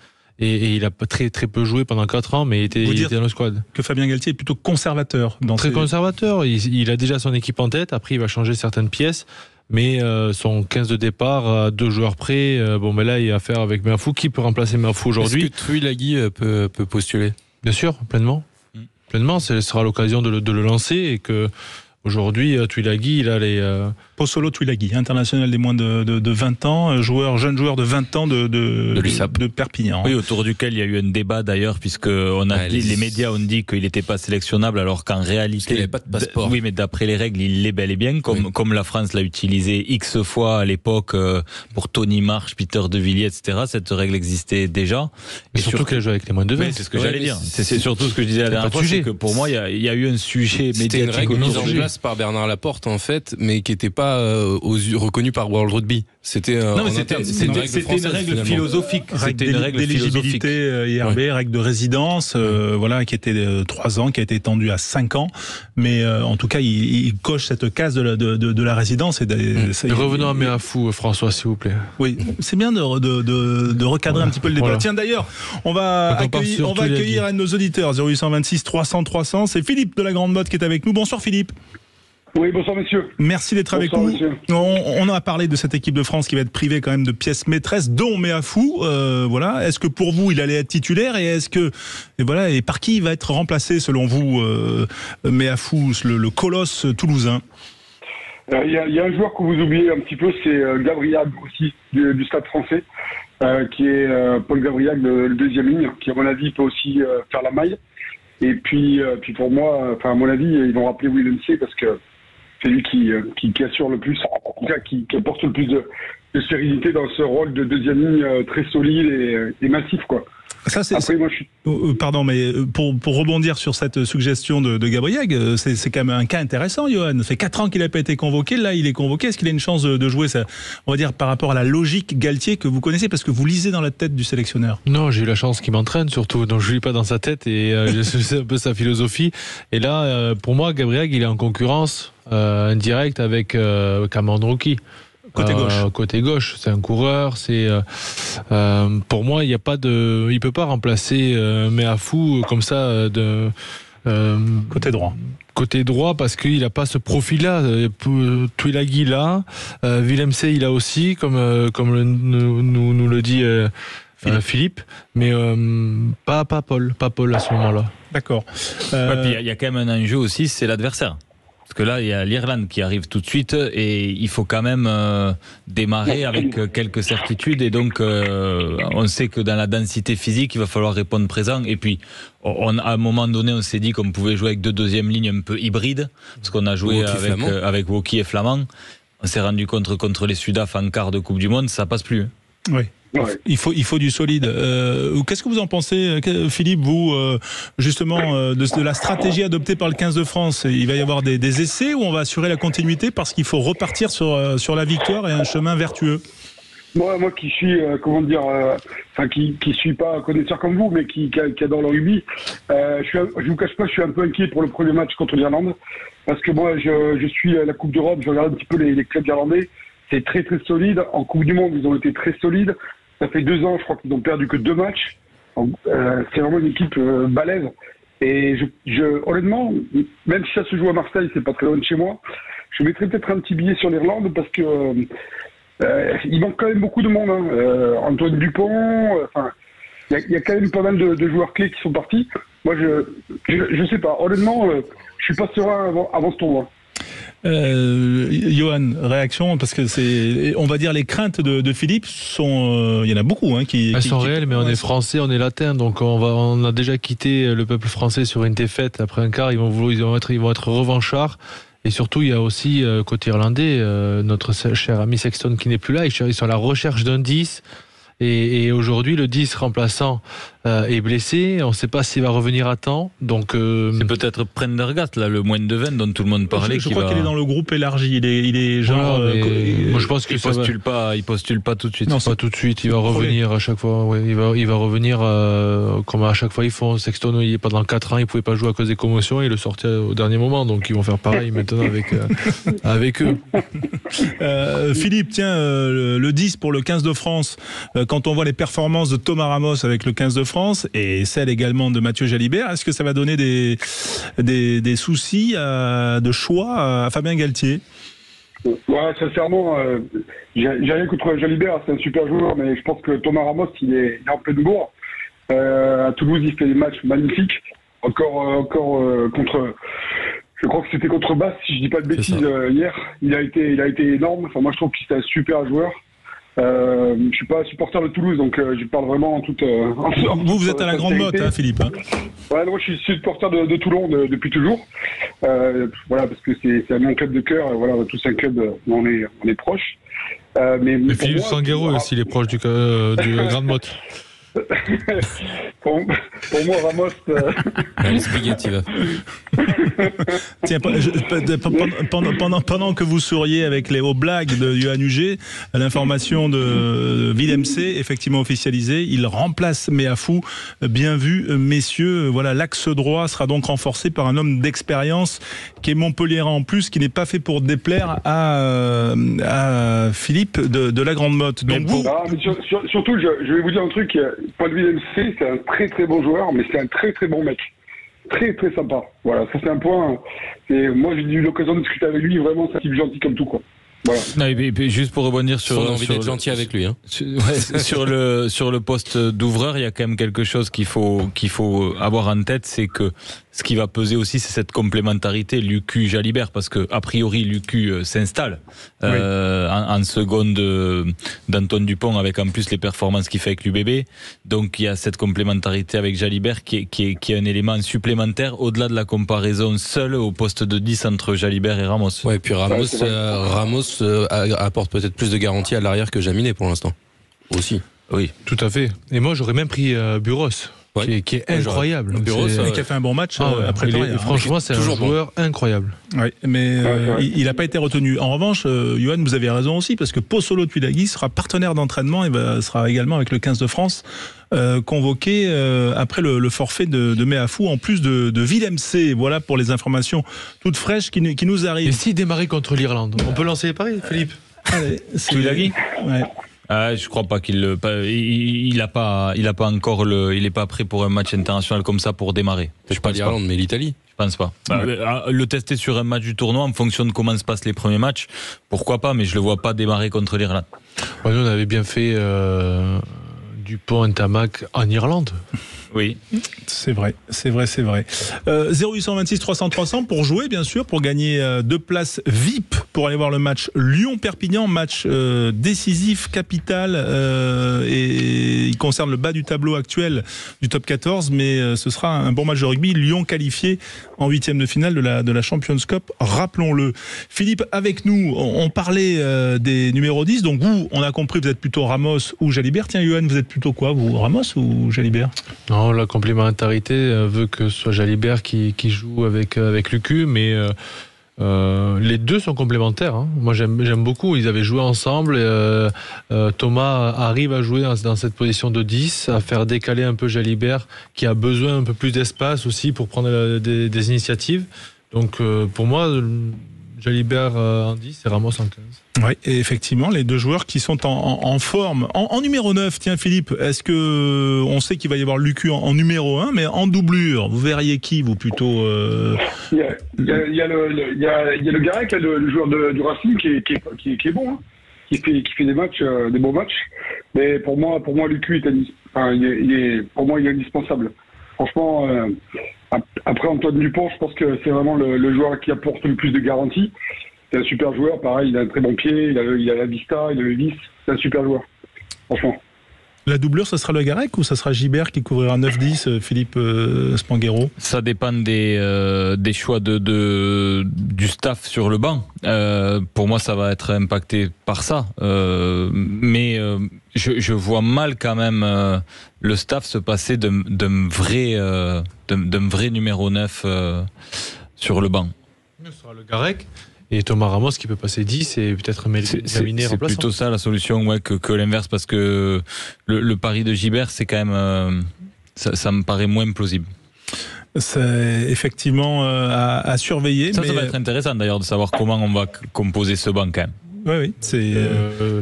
Et il a très peu joué pendant 4 ans, mais il était dans le squad. Que Fabien Galtier est plutôt conservateur. Conservateur. Il a déjà son équipe en tête. Après, il va changer certaines pièces. Mais son 15 de départ, 2 joueurs près, mais là, il y a affaire avec Meafou. Qui peut remplacer Meafou aujourd'hui? Est-ce que Tuilagi peut postuler? Bien sûr, pleinement. Pleinement, ce sera l'occasion de le lancer, et que aujourd'hui, Tuilagi, il a les... Pozzolo Tuilagi, international des moins de 20 ans, jeune joueur de 20 ans de Perpignan. Oui, autour duquel il y a eu un débat d'ailleurs, puisque les médias ont dit qu'il n'était pas sélectionnable, alors qu'en réalité... Il n'avait pas de passeport. Oui, mais d'après les règles, il l'est bel et bien, comme la France l'a utilisé X fois à l'époque pour Tony Marsh, Peter De Villiers, etc. Cette règle existait déjà. Et surtout qu'il a joué avec les moins de 20. Oui, c'est ce que j'allais dire. C'est surtout ce que je disais la dernière fois, c'est que pour moi, il y a eu un sujet médiatique. C'était une règle mise en place par Bernard Laporte, en fait, mais qui n'était pas reconnue par World Rugby. C'était une règle philosophique. C'était une règle d'éligibilité IRB, règle de résidence, qui était 3 ans, qui a été étendue à 5 ans. Mais en tout cas, il coche cette case de la résidence. Revenons à Meafou, François, s'il vous plaît. Oui, c'est bien de recadrer un petit peu le débat. Voilà. Tiens, d'ailleurs, on va accueillir un de nos auditeurs, 0826 300 300. C'est Philippe de la Grande Motte qui est avec nous. Bonsoir Philippe. Oui, bonsoir messieurs. Merci d'être avec nous. Monsieur. On a parlé de cette équipe de France qui va être privée quand même de pièces maîtresses, dont Meafou. Voilà. Est-ce que pour vous, il allait être titulaire, et par qui il va être remplacé selon vous, Meafou, le colosse toulousain? Il y a un joueur que vous oubliez un petit peu, c'est Gabriel aussi du Stade Français, qui est Paul Gabriel, le deuxième ligne, qui à mon avis peut aussi faire la maille. Et puis pour moi, à mon avis, ils vont rappeler Willem C parce que c'est lui qui assure le plus, en tout cas qui apporte le plus de sérénité dans ce rôle de deuxième ligne très solide et massif, quoi. Ça, après, moi, pardon, mais pour rebondir sur cette suggestion de Gabriel, c'est quand même un cas intéressant, Johan. Ça fait 4 ans qu'il n'a pas été convoqué. Là, il est convoqué. Est-ce qu'il a une chance de jouer, ça, on va dire, par rapport à la logique Galtier que vous connaissez, parce que vous lisez dans la tête du sélectionneur? Non, j'ai eu la chance qu'il m'entraîne, surtout. Donc, je ne lis pas dans sa tête, et je sais un peu sa philosophie. Et là, pour moi, Gabriel, il est en concurrence indirecte avec Cameron Rookie. Côté gauche, c'est un coureur. Pour moi, il peut pas remplacer Meafou comme ça côté droit, parce qu'il n'a pas ce profil-là. Tuilagi là, Willem C il a aussi, comme nous le dit Philippe, mais pas Paul à ce moment-là. D'accord. Il y a quand même un enjeu aussi, c'est l'adversaire. Parce que là, il y a l'Irlande qui arrive tout de suite, et il faut quand même démarrer avec quelques certitudes. Et donc, on sait que dans la densité physique, il va falloir répondre présent. Et puis, à un moment donné, on s'est dit qu'on pouvait jouer avec 2 deuxièmes lignes un peu hybrides, parce qu'on a joué avec Woki et Flamand. On s'est rendu compte contre les Sudaf en quart de Coupe du Monde, ça passe plus. Oui. Ouais. Il faut du solide. Qu'est-ce que vous en pensez, Philippe, vous, justement, de la stratégie adoptée par le 15 de France? Il va y avoir des essais où on va assurer la continuité parce qu'il faut repartir sur la victoire et un chemin vertueux. Moi qui suis, qui suis pas connaisseur comme vous, mais qui adore le rugby, je vous cache pas, je suis un peu inquiet pour le premier match contre l'Irlande, parce que moi, je suis à la Coupe d'Europe, je regarde un petit peu les clubs irlandais, c'est très très solide. En Coupe du Monde, ils ont été très solides. Ça fait 2 ans, je crois qu'ils ont perdu que 2 matchs. C'est vraiment une équipe balèze. Et honnêtement, même si ça se joue à Marseille, c'est pas très loin de chez moi, je mettrais peut-être un petit billet sur l'Irlande parce que il manque quand même beaucoup de monde. Antoine Dupont, il y a quand même pas mal de joueurs clés qui sont partis. Moi, je sais pas. Honnêtement, je suis pas serein avant ce tournoi. Johan, réaction, parce que on va dire, les craintes de Philippe sont, il y en a beaucoup, hein, elles sont réelles, mais on est français, on est latin, donc on a déjà quitté le peuple français sur une défaite après un quart. Ils vont être revanchards. Et surtout, il y a aussi côté irlandais, notre cher ami Sexton qui n'est plus là. Ils sont à la recherche d'un 10. Et aujourd'hui, le 10 remplaçant est blessé. On ne sait pas s'il va revenir à temps. Donc, c'est peut-être Prendergast, là, le moins de 20 dont tout le monde parlait. Je crois qu'il est dans le groupe élargi. Il est genre. Moi, je pense qu'il il postule pas tout de suite. Non, pas tout de suite. Il va revenir à chaque fois. Ouais, il va revenir comme à chaque fois ils font. Sexton, il est pendant 4 ans, il pouvait pas jouer à cause des commotions. Il le sortait au dernier moment. Donc, ils vont faire pareil maintenant avec eux. Philippe, tiens, le 10 pour le 15 de France. Quand on voit les performances de Thomas Ramos avec le 15 de France et celle également de Mathieu Jalibert, est-ce que ça va donner des soucis de choix à Fabien Galtier? Ouais, sincèrement, j'ai rien contre Jalibert, c'est un super joueur, mais je pense que Thomas Ramos, il est en pleine bourre. À Toulouse, il fait des matchs magnifiques. Encore contre... Je crois que c'était contre Basse, si je dis pas de bêtises, hier. Il a été énorme. Enfin, moi, je trouve que c'est un super joueur. Je suis pas supporter de Toulouse, donc je parle vraiment en toute. Vous êtes à la grande motte, hein, Philippe. Hein. Ouais, moi je suis supporter de Toulon depuis toujours. Voilà, parce que c'est mon club de cœur. Voilà, tous un club où on est proche. Mais Philippe Sanguero aussi, il est proche du grande motte. pour moi, Ramos. Les spaghettis, va. Tiens, pendant que vous souriez avec les blagues de Johan Huget, l'information de Villemc, effectivement officialisée, il remplace Meafou. Bien vu, messieurs. Voilà, l'axe droit sera donc renforcé par un homme d'expérience qui est Montpelliérain en plus, qui n'est pas fait pour déplaire à Philippe de la Grande Motte. Donc surtout, je vais vous dire un truc. Paul Villemc, c'est un très très bon joueur, mais c'est un très très bon mec. Très très sympa. Voilà, ça c'est un point. Et moi j'ai eu l'occasion de discuter avec lui, vraiment c'est un type gentil comme tout, quoi. Voilà. Non, et juste pour rebondir sur. On a envie d'être gentil avec lui. Hein. Sur le poste d'ouvreur, il y a quand même quelque chose qu'il faut avoir en tête, c'est que ce qui va peser aussi, c'est cette complémentarité Lucu-Jalibert, parce que a priori Lucu s'installe en seconde d'Antoine Dupont, avec en plus les performances qu'il fait avec l'UBB. Donc il y a cette complémentarité avec Jalibert qui est un élément supplémentaire au-delà de la comparaison seule au poste de 10 entre Jalibert et Ramos. Ouais, et puis Ramos apporte peut-être plus de garantie à l'arrière que Jaminet pour l'instant. Aussi. Oui, tout à fait. Et moi j'aurais même pris Buros. Ouais. Qui est incroyable. Et qui a fait un bon match après Paris. Franchement, c'est un joueur incroyable. Oui, mais il n'a pas été retenu. En revanche, Johan, vous avez raison aussi, parce que Pozzolo Tuilagi sera partenaire d'entraînement et sera également avec le 15 de France convoqué après le forfait de Meafou, en plus de Villemc. Voilà pour les informations toutes fraîches qui nous arrivent. Et s'il démarrait contre l'Irlande, on peut lancer les paris, Philippe? Allez, Tuilagi. Ouais. Je crois pas qu'il a pas encore il est pas prêt pour un match international comme ça pour démarrer. Je pas l'Irlande, mais l'Italie. Je pense pas. Le tester sur un match du tournoi en fonction de comment se passent les premiers matchs, pourquoi pas, mais je le vois pas démarrer contre l'Irlande. Nous on avait bien fait Dupont Ntamak en Irlande. Oui. C'est vrai. 0826 300 300 pour jouer, bien sûr, pour gagner 2 places VIP pour aller voir le match Lyon-Perpignan, match décisif, capital, et il concerne le bas du tableau actuel du top 14, mais ce sera un bon match de rugby. Lyon qualifié en 8e de finale de la Champions Cup, rappelons-le. Philippe, avec nous, on parlait des numéros 10, donc vous, on a compris, vous êtes plutôt Ramos ou Jalibert. Tiens, Yohan, vous êtes plutôt quoi, vous, Ramos ou Jalibert? Non, la complémentarité veut que ce soit Jalibert qui joue avec Lucu, mais les deux sont complémentaires. Hein. Moi, j'aime beaucoup. Ils avaient joué ensemble. Thomas arrive à jouer dans cette position de 10, à faire décaler un peu Jalibert, qui a besoin un peu plus d'espace aussi pour prendre des initiatives. Donc, pour moi, Jalibert en 10 et Ramos en 15. Oui, et effectivement, les deux joueurs qui sont en forme. En numéro 9, tiens Philippe, est-ce que on sait qu'il va y avoir Lucu en numéro 1, mais en doublure, vous verriez qui, vous, plutôt Il y a le Garec, le joueur du Racing, qui est bon, hein, qui fait des matchs, des bons matchs. Mais pour moi, Lucu il est indispensable. Franchement, après Antoine Dupont, je pense que c'est vraiment le joueur qui apporte le plus de garanties. C'est un super joueur, pareil, il a un très bon pied, il a la vista, il a le vis, c'est un super joueur, franchement. La doublure, ça sera le Garec ou ça sera Gibert qui couvrira 9-10, Philippe Spanghero? Ça dépend des choix du staff sur le banc. Pour moi, ça va être impacté par ça. Mais je vois mal quand même le staff se passer d'un vrai numéro 9 sur le banc. Ce sera le Garec. Et Thomas Ramos qui peut passer 10 et peut-être Méliné remplaçant. C'est plutôt ça la solution, ouais, que l'inverse, parce que le pari de Gibert, c'est quand même ça me paraît moins plausible. C'est effectivement à surveiller. Ça va être intéressant d'ailleurs de savoir comment on va composer ce banc quand même. Oui, c'est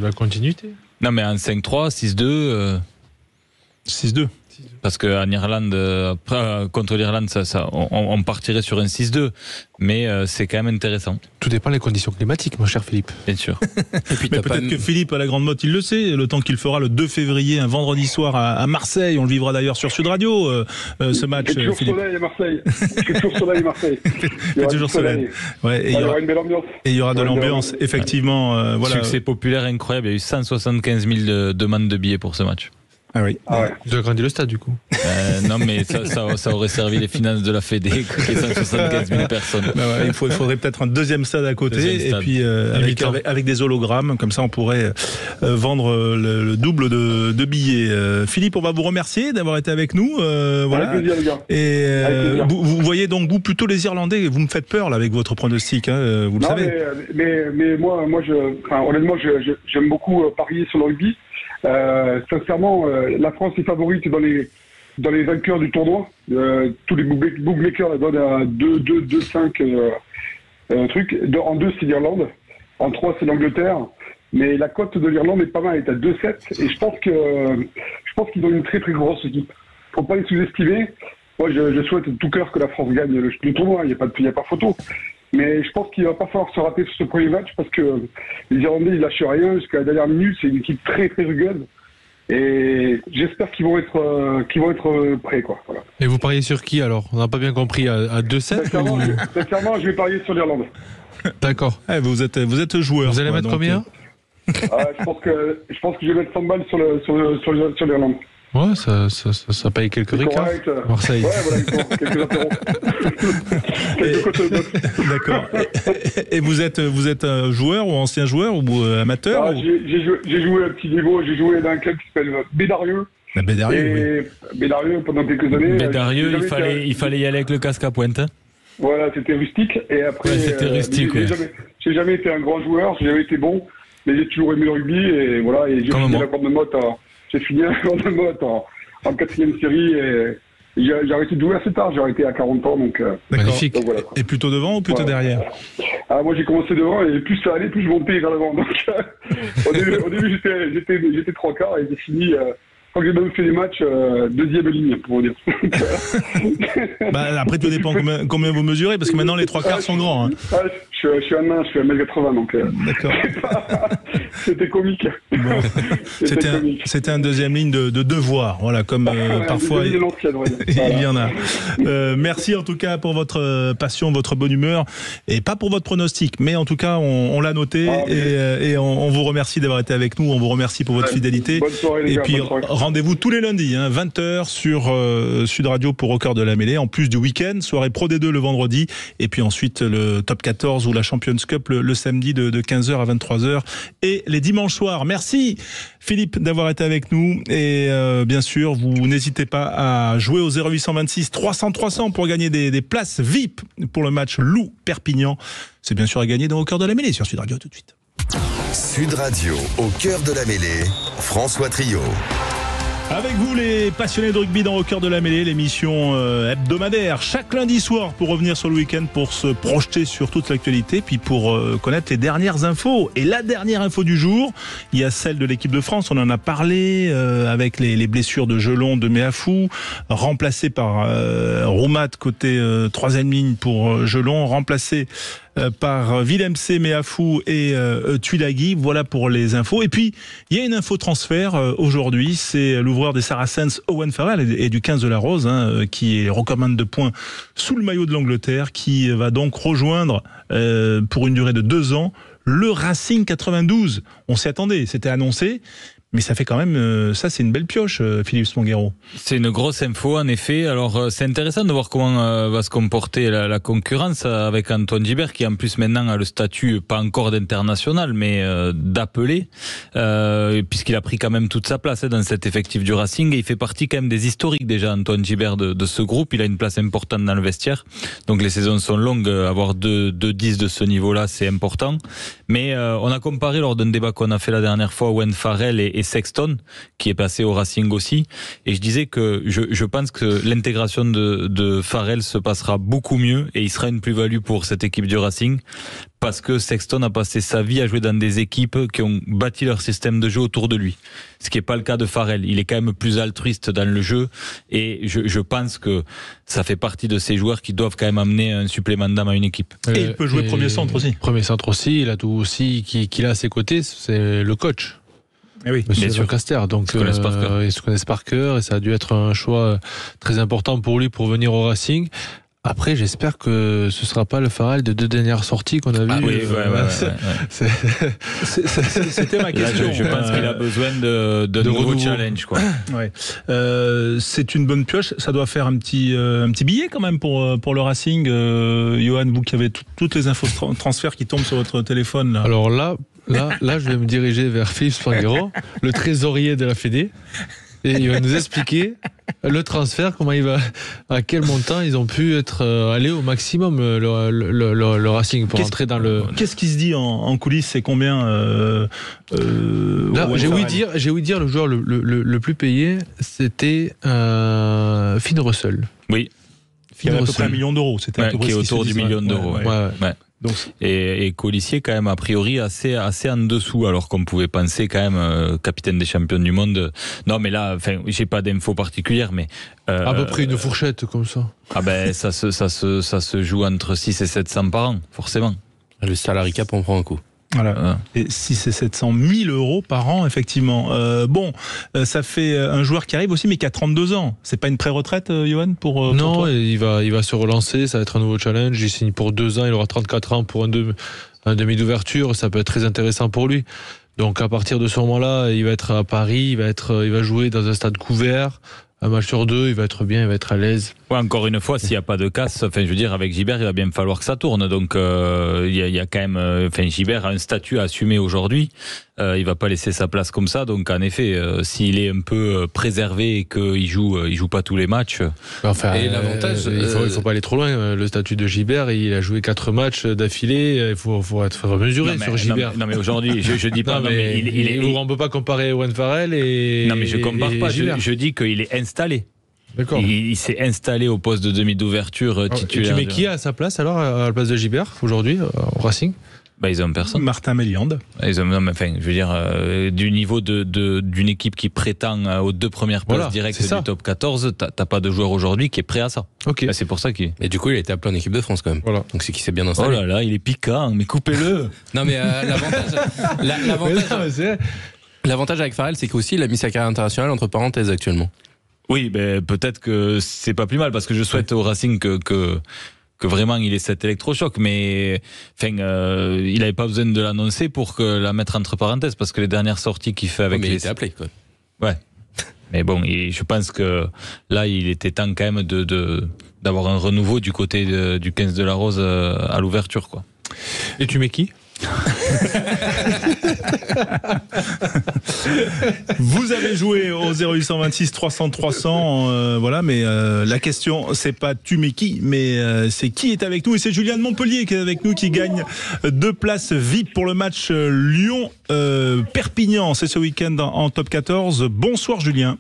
la continuité. Non, mais en 5-3, 6-2. 6-2. Parce qu'en Irlande, contre l'Irlande, on partirait sur un 6-2, mais c'est quand même intéressant. Tout dépend des conditions climatiques, mon cher Philippe. Bien sûr. Et puis mais peut-être que Philippe, à la Grande Motte, il le sait, le temps qu'il fera le 2 février, un vendredi soir à Marseille, on le vivra d'ailleurs sur Sud Radio, ce match. Il fait toujours soleil à Marseille. Il fait toujours soleil à Marseille. Il y aura toujours soleil. Ouais, et il y aura une belle ambiance. Et il y aura de l'ambiance, effectivement. Voilà. Succès populaire incroyable, il y a eu 175 000 demandes de billets pour ce match. Ah oui. Vous avez grandi le stade du coup. Non, mais ça aurait servi les finances de la Fédé, les 175 000 personnes. Bah ouais, il faudrait peut-être un deuxième stade à côté, et puis avec des hologrammes, comme ça on pourrait vendre le double de billets. Philippe, on va vous remercier d'avoir été avec nous. Voilà. Avec plaisir, les gars. Et vous voyez donc vous plutôt les Irlandais. Vous me faites peur là avec votre pronostic, hein, vous le savez. Mais moi, honnêtement, j'aime beaucoup parier sur le rugby. Sincèrement, la France est favorite dans les vainqueurs du tournoi. Tous les bookmakers la donnent à 2-5 trucs. En 2, c'est l'Irlande. En 3, c'est l'Angleterre. Mais la cote de l'Irlande est pas mal, elle est à 2-7. Et je pense qu'ils ont une très très grosse équipe. Faut pas les sous-estimer. Moi, je souhaite de tout cœur que la France gagne le tournoi. Il y a pas photo. Mais je pense qu'il va pas falloir se rater sur ce premier match parce que les Irlandais ils lâchent rien jusqu'à la dernière minute. C'est une équipe très très rugueuse et j'espère qu'ils vont être prêts quoi. Voilà. Et vous pariez sur qui alors? On n'a pas bien compris, à 2-7 Sincèrement, je vais parier sur l'Irlande. D'accord. Vous êtes joueur. Vous allez mettre combien? Je pense que je vais mettre 100 balles sur l'Irlande. Ouais, ça paye quelques ricains. Marseille. Ouais, voilà, quelques apéros. Quelques côtes de boxe. D'accord. Et vous êtes joueur ou ancien joueur ou amateur? J'ai joué à un petit niveau. J'ai joué dans un club qui s'appelle Bédarieux. Bédarieux pendant quelques années. Bédarieux, il fallait y aller avec le casque à pointe. Hein. Voilà, c'était rustique. Et après, c'était rustique. J'ai jamais été un grand joueur. J'ai jamais été bon, mais j'ai toujours aimé le rugby et voilà. Et j'ai fini la Grande Motte. J'ai fini la Grande Motte en 4e série et j'ai arrêté de jouer assez tard. J'ai arrêté à 40 ans, donc. Magnifique. Donc voilà, et plutôt devant ou plutôt derrière? Moi j'ai commencé devant et plus ça allait, plus je montais vers l'avant. Donc au début j'étais 3 quarts et j'ai fini. Quand j'ai même fait les matchs, 2e ligne, pour vous dire. Après, tout dépend combien vous mesurez, parce que maintenant les 3 quarts sont grands. Hein. Je Je suis un nain, je suis 1m80, donc D'accord. C'était comique. Bon. C'était un deuxième ligne de devoir, voilà, comme parfois il y en a. Merci en tout cas pour votre passion, votre bonne humeur, et pas pour votre pronostic, mais en tout cas on l'a noté, et on vous remercie d'avoir été avec nous, on vous remercie pour votre fidélité. Bonne soirée les gars, puis rendez-vous tous les lundis, 20h sur Sud Radio pour Au Cœur de la Mêlée, en plus du week-end, soirée Pro D2 le vendredi, et puis ensuite le Top 14 ou la Champions Cup le samedi de 15h à 23h et les dimanches soirs. Merci Philippe d'avoir été avec nous, et bien sûr vous n'hésitez pas à jouer au 0826 300 300 pour gagner des places VIP pour le match Loup-Perpignan. C'est bien sûr à gagner dans Au Cœur de la Mêlée sur Sud Radio. Tout de suite. Sud Radio, au cœur de la mêlée, François Trio. Avec vous les passionnés de rugby dans Au Cœur de la Mêlée, l'émission hebdomadaire chaque lundi soir pour revenir sur le week-end, pour se projeter sur toute l'actualité, puis pour connaître les dernières infos. Et la dernière info du jour, il y a celle de l'équipe de France, on en a parlé, avec les blessures de Jelon, de Meafou, remplacé par Roumat côté troisième ligne pour Jelon, remplacé par Willem C, Meafou et Tuilagi. Voilà pour les infos. Et puis, il y a une info transfert aujourd'hui, c'est l'ouvreur des Saracens, Owen Farrell, et du 15 de la Rose, qui est recommande de points sous le maillot de l'Angleterre, qui va donc rejoindre, pour une durée de 2 ans, le Racing 92. On s'y attendait, c'était annoncé. Mais ça fait quand même, ça c'est une belle pioche, Philippe Sponguero. C'est une grosse info en effet. Alors c'est intéressant de voir comment va se comporter la concurrence avec Antoine Gibert, qui en plus maintenant a le statut pas encore d'international mais d'appelé, puisqu'il a pris quand même toute sa place dans cet effectif du Racing, et il fait partie quand même des historiques déjà, Antoine Gibert, de ce groupe. Il a une place importante dans le vestiaire, donc les saisons sont longues, avoir 2-10 de ce niveau-là c'est important. Mais on a comparé lors d'un débat qu'on a fait la dernière fois Owen Farrell et Sexton, qui est passé au Racing aussi, et je disais que je pense que l'intégration de Farrell se passera beaucoup mieux, et il sera une plus-value pour cette équipe du Racing, parce que Sexton a passé sa vie à jouer dans des équipes qui ont bâti leur système de jeu autour de lui, ce qui n'est pas le cas de Farrell. Il est quand même plus altruiste dans le jeu, et je pense que ça fait partie de ces joueurs qui doivent quand même amener un supplément d'âme à une équipe. Et il peut jouer premier centre aussi. Premier centre aussi, il a tout aussi qu'il a à ses côtés, c'est le coach. Eh oui, Monsieur Caster, donc ils se connaissent par cœur, et ça a dû être un choix très important pour lui pour venir au Racing. Après, j'espère que ce sera pas le Farrell de 2 dernières sorties qu'on a vu. Oui, c'était ma question. Là, je pense qu'il a besoin de nouveaux challenges, quoi. Ouais. C'est une bonne pioche. Ça doit faire un petit billet quand même pour le Racing. Johan, vous qui avez toutes les infos transferts qui tombent sur votre téléphone là. Alors là, je vais me diriger vers Philippe Spanghero, le trésorier de la Fédé, et il va nous expliquer le transfert, comment il va, à quel montant ils ont pu être aller au maximum le Racing pour entrer dans le. Qu'est-ce qui se dit en coulisses? C'est combien Là, j'ai ouï dire le joueur le plus payé, c'était Finn Russell. Oui. Qui avait à peu près 1 million d'euros. C'était à peu près qui est autour du million d'euros. Ouais. Donc, et Colissier quand même a priori assez en dessous, alors qu'on pouvait penser quand même capitaine des champions du monde. Non mais là, enfin, j'ai pas d'infos particulières, mais à peu près une fourchette comme ça. Ah ben ça se joue entre 6 et 700 par an, forcément. Le salary cap on prend un coup. Voilà. Et 6 et 700 000 euros par an, effectivement. Ça fait un joueur qui arrive aussi, mais qui a 32 ans. C'est pas une pré-retraite, Johan, pour non, toi? il va se relancer, ça va être un nouveau challenge. Il signe pour 2 ans, il aura 34 ans pour un demi d'ouverture. Ça peut être très intéressant pour lui. Donc à partir de ce moment-là, il va être à Paris, il va jouer dans un stade couvert. Un match sur 2, il va être bien, il va être à l'aise. Ouais, encore une fois, s'il n'y a pas de casse, enfin, je veux dire, avec Gibert, il va bien falloir que ça tourne. Donc, il y a quand même, Gibert a un statut à assumer aujourd'hui. Il va pas laisser sa place comme ça. Donc, en effet, s'il est un peu préservé et qu'il joue pas tous les matchs. Enfin, et l'avantage, il faut pas aller trop loin. Le statut de Gibert, il a joué 4 matchs d'affilée. Il faut être mesuré sur Gibert. Non, mais aujourd'hui, je dis pas. On peut pas comparer Owen Farrell et. Non, mais je compare pas. Je dis qu'il est installé. D'accord. Il s'est installé au poste de demi d'ouverture titulaire. Tu mets qui à sa place alors, à la place de Gibert aujourd'hui au Racing? Ils ont personne. Martin Méliande. Je veux dire, du niveau d'une équipe qui prétend aux 2 premières places directes du top 14, t'as pas de joueur aujourd'hui qui est prêt à ça. Ok. C'est pour ça qu'il. Et du coup, il a été appelé en équipe de France quand même. Voilà. Donc c'est qu'il s'est bien installé. Oh là là, il est piquant, mais coupez-le. Non mais l'avantage avec Farrell, c'est qu'aussi il a mis sa carrière internationale entre parenthèses actuellement. Oui, peut-être que c'est pas plus mal parce que je souhaite au Racing que vraiment il ait cet électrochoc, mais il n'avait pas besoin de l'annoncer pour la mettre entre parenthèses parce que les dernières sorties qu'il fait avec il était appelé quoi. Ouais. Mais bon, je pense que là il était temps quand même d'avoir un renouveau du côté du 15 de la Rose à l'ouverture quoi. Et tu mets qui? Vous avez joué au 0826 300 300, voilà, mais la question c'est pas tu mets qui, mais c'est qui est avec nous, et c'est Julien de Montpellier qui est avec nous, qui gagne 2 places VIP pour le match Lyon-Perpignan, c'est ce week-end en top 14. Bonsoir Julien.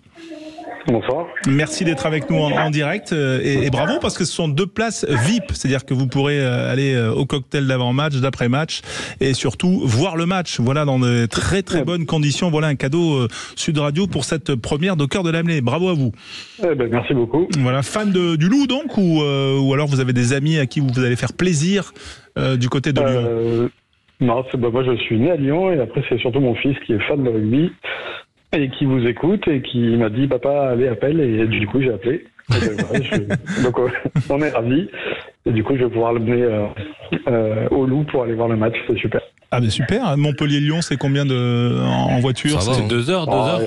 Bonsoir. Merci d'être avec nous en direct et bravo parce que ce sont 2 places VIP, c'est-à-dire que vous pourrez aller au cocktail d'avant-match, d'après-match et surtout voir le match, voilà, dans de très très bonnes conditions. Voilà un cadeau Sud Radio pour cette première de Cœur de la Mêlée. Bravo à vous. Merci beaucoup. Voilà, fan du Loup donc ou alors vous avez des amis à qui vous allez faire plaisir du côté de Lyon? Non, moi je suis né à Lyon et après c'est surtout mon fils qui est fan de rugby et qui vous écoute et qui m'a dit papa allez appelle, et du coup j'ai appelé. Donc on est ravis et du coup je vais pouvoir le mener au Loup pour aller voir le match, c'est super. Ah ben super, Montpellier-Lyon c'est combien en voiture? C'est 2 heures, 2 heures.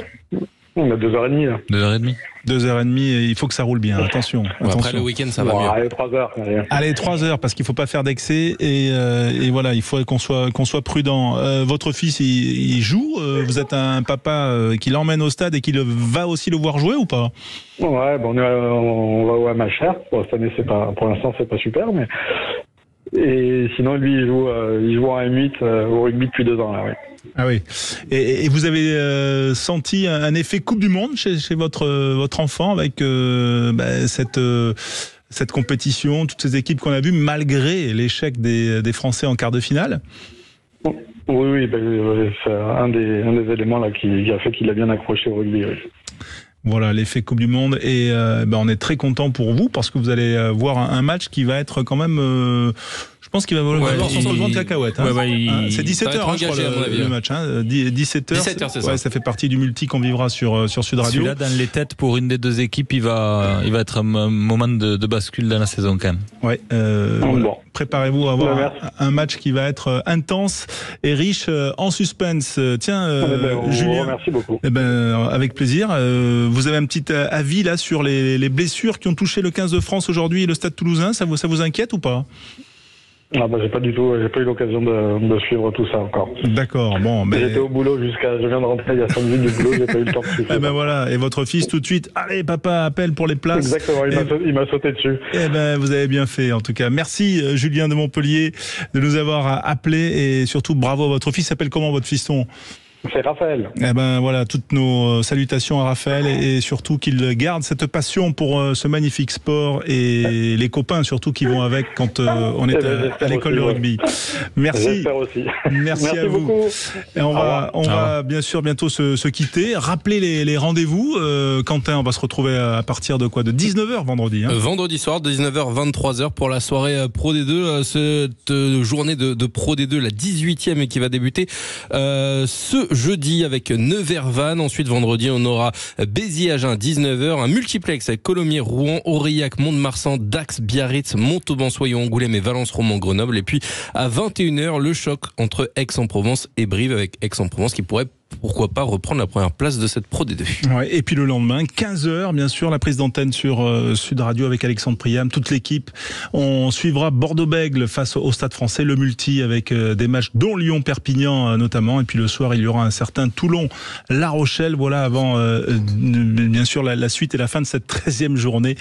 On a 2h30 là. 2h30. 2h30 et il faut que ça roule bien, attention. Après le week-end ça va mieux. Allez 3h. Allez 3h parce qu'il faut pas faire d'excès et voilà, il faut qu'on soit prudent. Votre fils il joue, vous êtes un papa qui l'emmène au stade et qui va aussi le voir jouer ou pas? Ouais, on va au Amacher. Bon, cette année pour l'instant c'est pas super, mais et sinon lui il joue en M8 au rugby depuis 2 ans là, ouais. Ah oui. Et vous avez senti un effet Coupe du Monde chez votre enfant avec cette compétition, toutes ces équipes qu'on a vues malgré l'échec des Français en quart de finale? Oui, c'est un des éléments là qui a fait qu'il a bien accroché au rugby. Oui. Voilà, l'effet Coupe du Monde et on est très content pour vous parce que vous allez voir un match qui va être quand même je pense qu'il va valoir son pesant de cacahuètes. C'est 17h le match. 17h, c'est ça. Ça fait partie du multi qu'on vivra sur Sud Radio. Celui-là, dans les têtes, pour une des 2 équipes, il va être un moment de bascule dans la saison quand même. Ouais, voilà. Préparez-vous à avoir un match qui va être intense et riche en suspense. Tiens, Julien, merci beaucoup. Avec plaisir. Vous avez un petit avis là sur les blessures qui ont touché le 15 de France aujourd'hui et le Stade Toulousain, ça vous inquiète ou pas? J'ai pas eu l'occasion de suivre tout ça encore. D'accord, bon. J'étais au boulot je viens de rentrer il y a 5 minutes du boulot, j'ai pas eu le temps de suivre. Voilà, et votre fils tout de suite, allez papa, appelle pour les places. Exactement, il m'a sauté dessus. Vous avez bien fait en tout cas. Merci Julien de Montpellier de nous avoir appelé et surtout bravo à votre fils. S'appelle comment votre fiston? C'est Raphaël. Voilà, toutes nos salutations à Raphaël et surtout qu'il garde cette passion pour ce magnifique sport et les copains surtout qui vont avec quand on est à l'école de rugby. Merci. J'espère aussi. Merci à vous. Beaucoup. Et on va bien sûr bientôt se quitter. Rappelez les rendez-vous. Quentin, on va se retrouver à partir de quoi? De 19h vendredi. Vendredi soir, de 19h, 23h pour la soirée Pro D2. Cette journée de Pro D2, la 18e et qui va débuter ce jeudi avec Nevers-Vannes. Ensuite, vendredi, on aura Béziers-Agen, 19h. Un multiplex avec Colomiers, Rouen, Aurillac, Mont-de-Marsan, Dax, Biarritz, Montauban, Soyons, Angoulême et Valence-Roman, Grenoble. Et puis, à 21h, le choc entre Aix-en-Provence et Brive avec Aix-en-Provence qui pourrait pourquoi pas reprendre la première place de cette Pro D2. Ouais, et puis le lendemain, 15h, bien sûr, la prise d'antenne sur Sud Radio avec Alexandre Priam, toute l'équipe. On suivra Bordeaux-Bègles face au Stade Français, le multi avec des matchs dont Lyon-Perpignan notamment. Et puis le soir, il y aura un certain Toulon-La Rochelle. Voilà, avant bien sûr la suite et la fin de cette 13e journée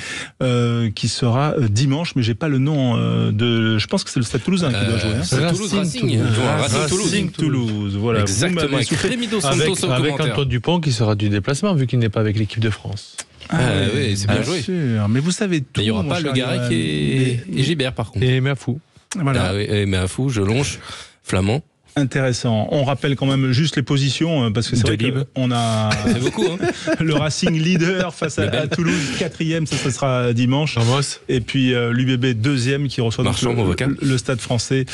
qui sera dimanche. Mais j'ai pas le nom je pense que c'est le Stade Toulousain qui doit jouer. C'est Racing Toulouse. Voilà. Exactement. Avec Antoine Dupont qui sera du déplacement vu qu'il n'est pas avec l'équipe de France. Oui, c'est bien joué. Sûr. Mais vous savez tout. Il n'y aura pas Le Garec et Gibert par contre. Et Méafou. Voilà. Méafou, Jelonche. Flamand. Intéressant. On rappelle quand même juste les positions parce que c'est vrai qu'on a beaucoup, hein. le Racing leader face à Toulouse, 4e, ça sera dimanche. Et puis l'UBB 2e qui reçoit donc le Stade Français.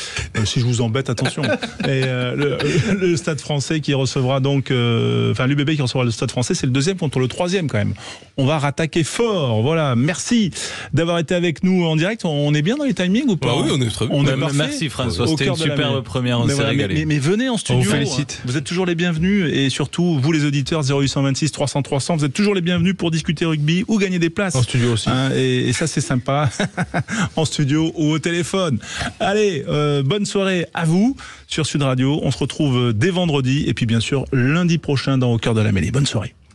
Si je vous embête, attention. Et le Stade Français qui recevra donc, l'UBB qui recevra le Stade Français, c'est le 2e contre le 3e quand même. On va rattaquer fort. Voilà. Merci d'avoir été avec nous en direct. On est bien dans les timings ou pas? Oui, on est très bien. Merci François. C'était une superbe première. On s'est régalé. Mais venez en studio, on vous félicite. Vous êtes toujours les bienvenus et surtout vous les auditeurs 0826 300 300, vous êtes toujours les bienvenus pour discuter rugby ou gagner des places. En studio aussi. Et ça c'est sympa, en studio ou au téléphone. Allez, bonne soirée à vous sur Sud Radio, on se retrouve dès vendredi et puis bien sûr lundi prochain dans Au Cœur de la Mêlée. Bonne soirée.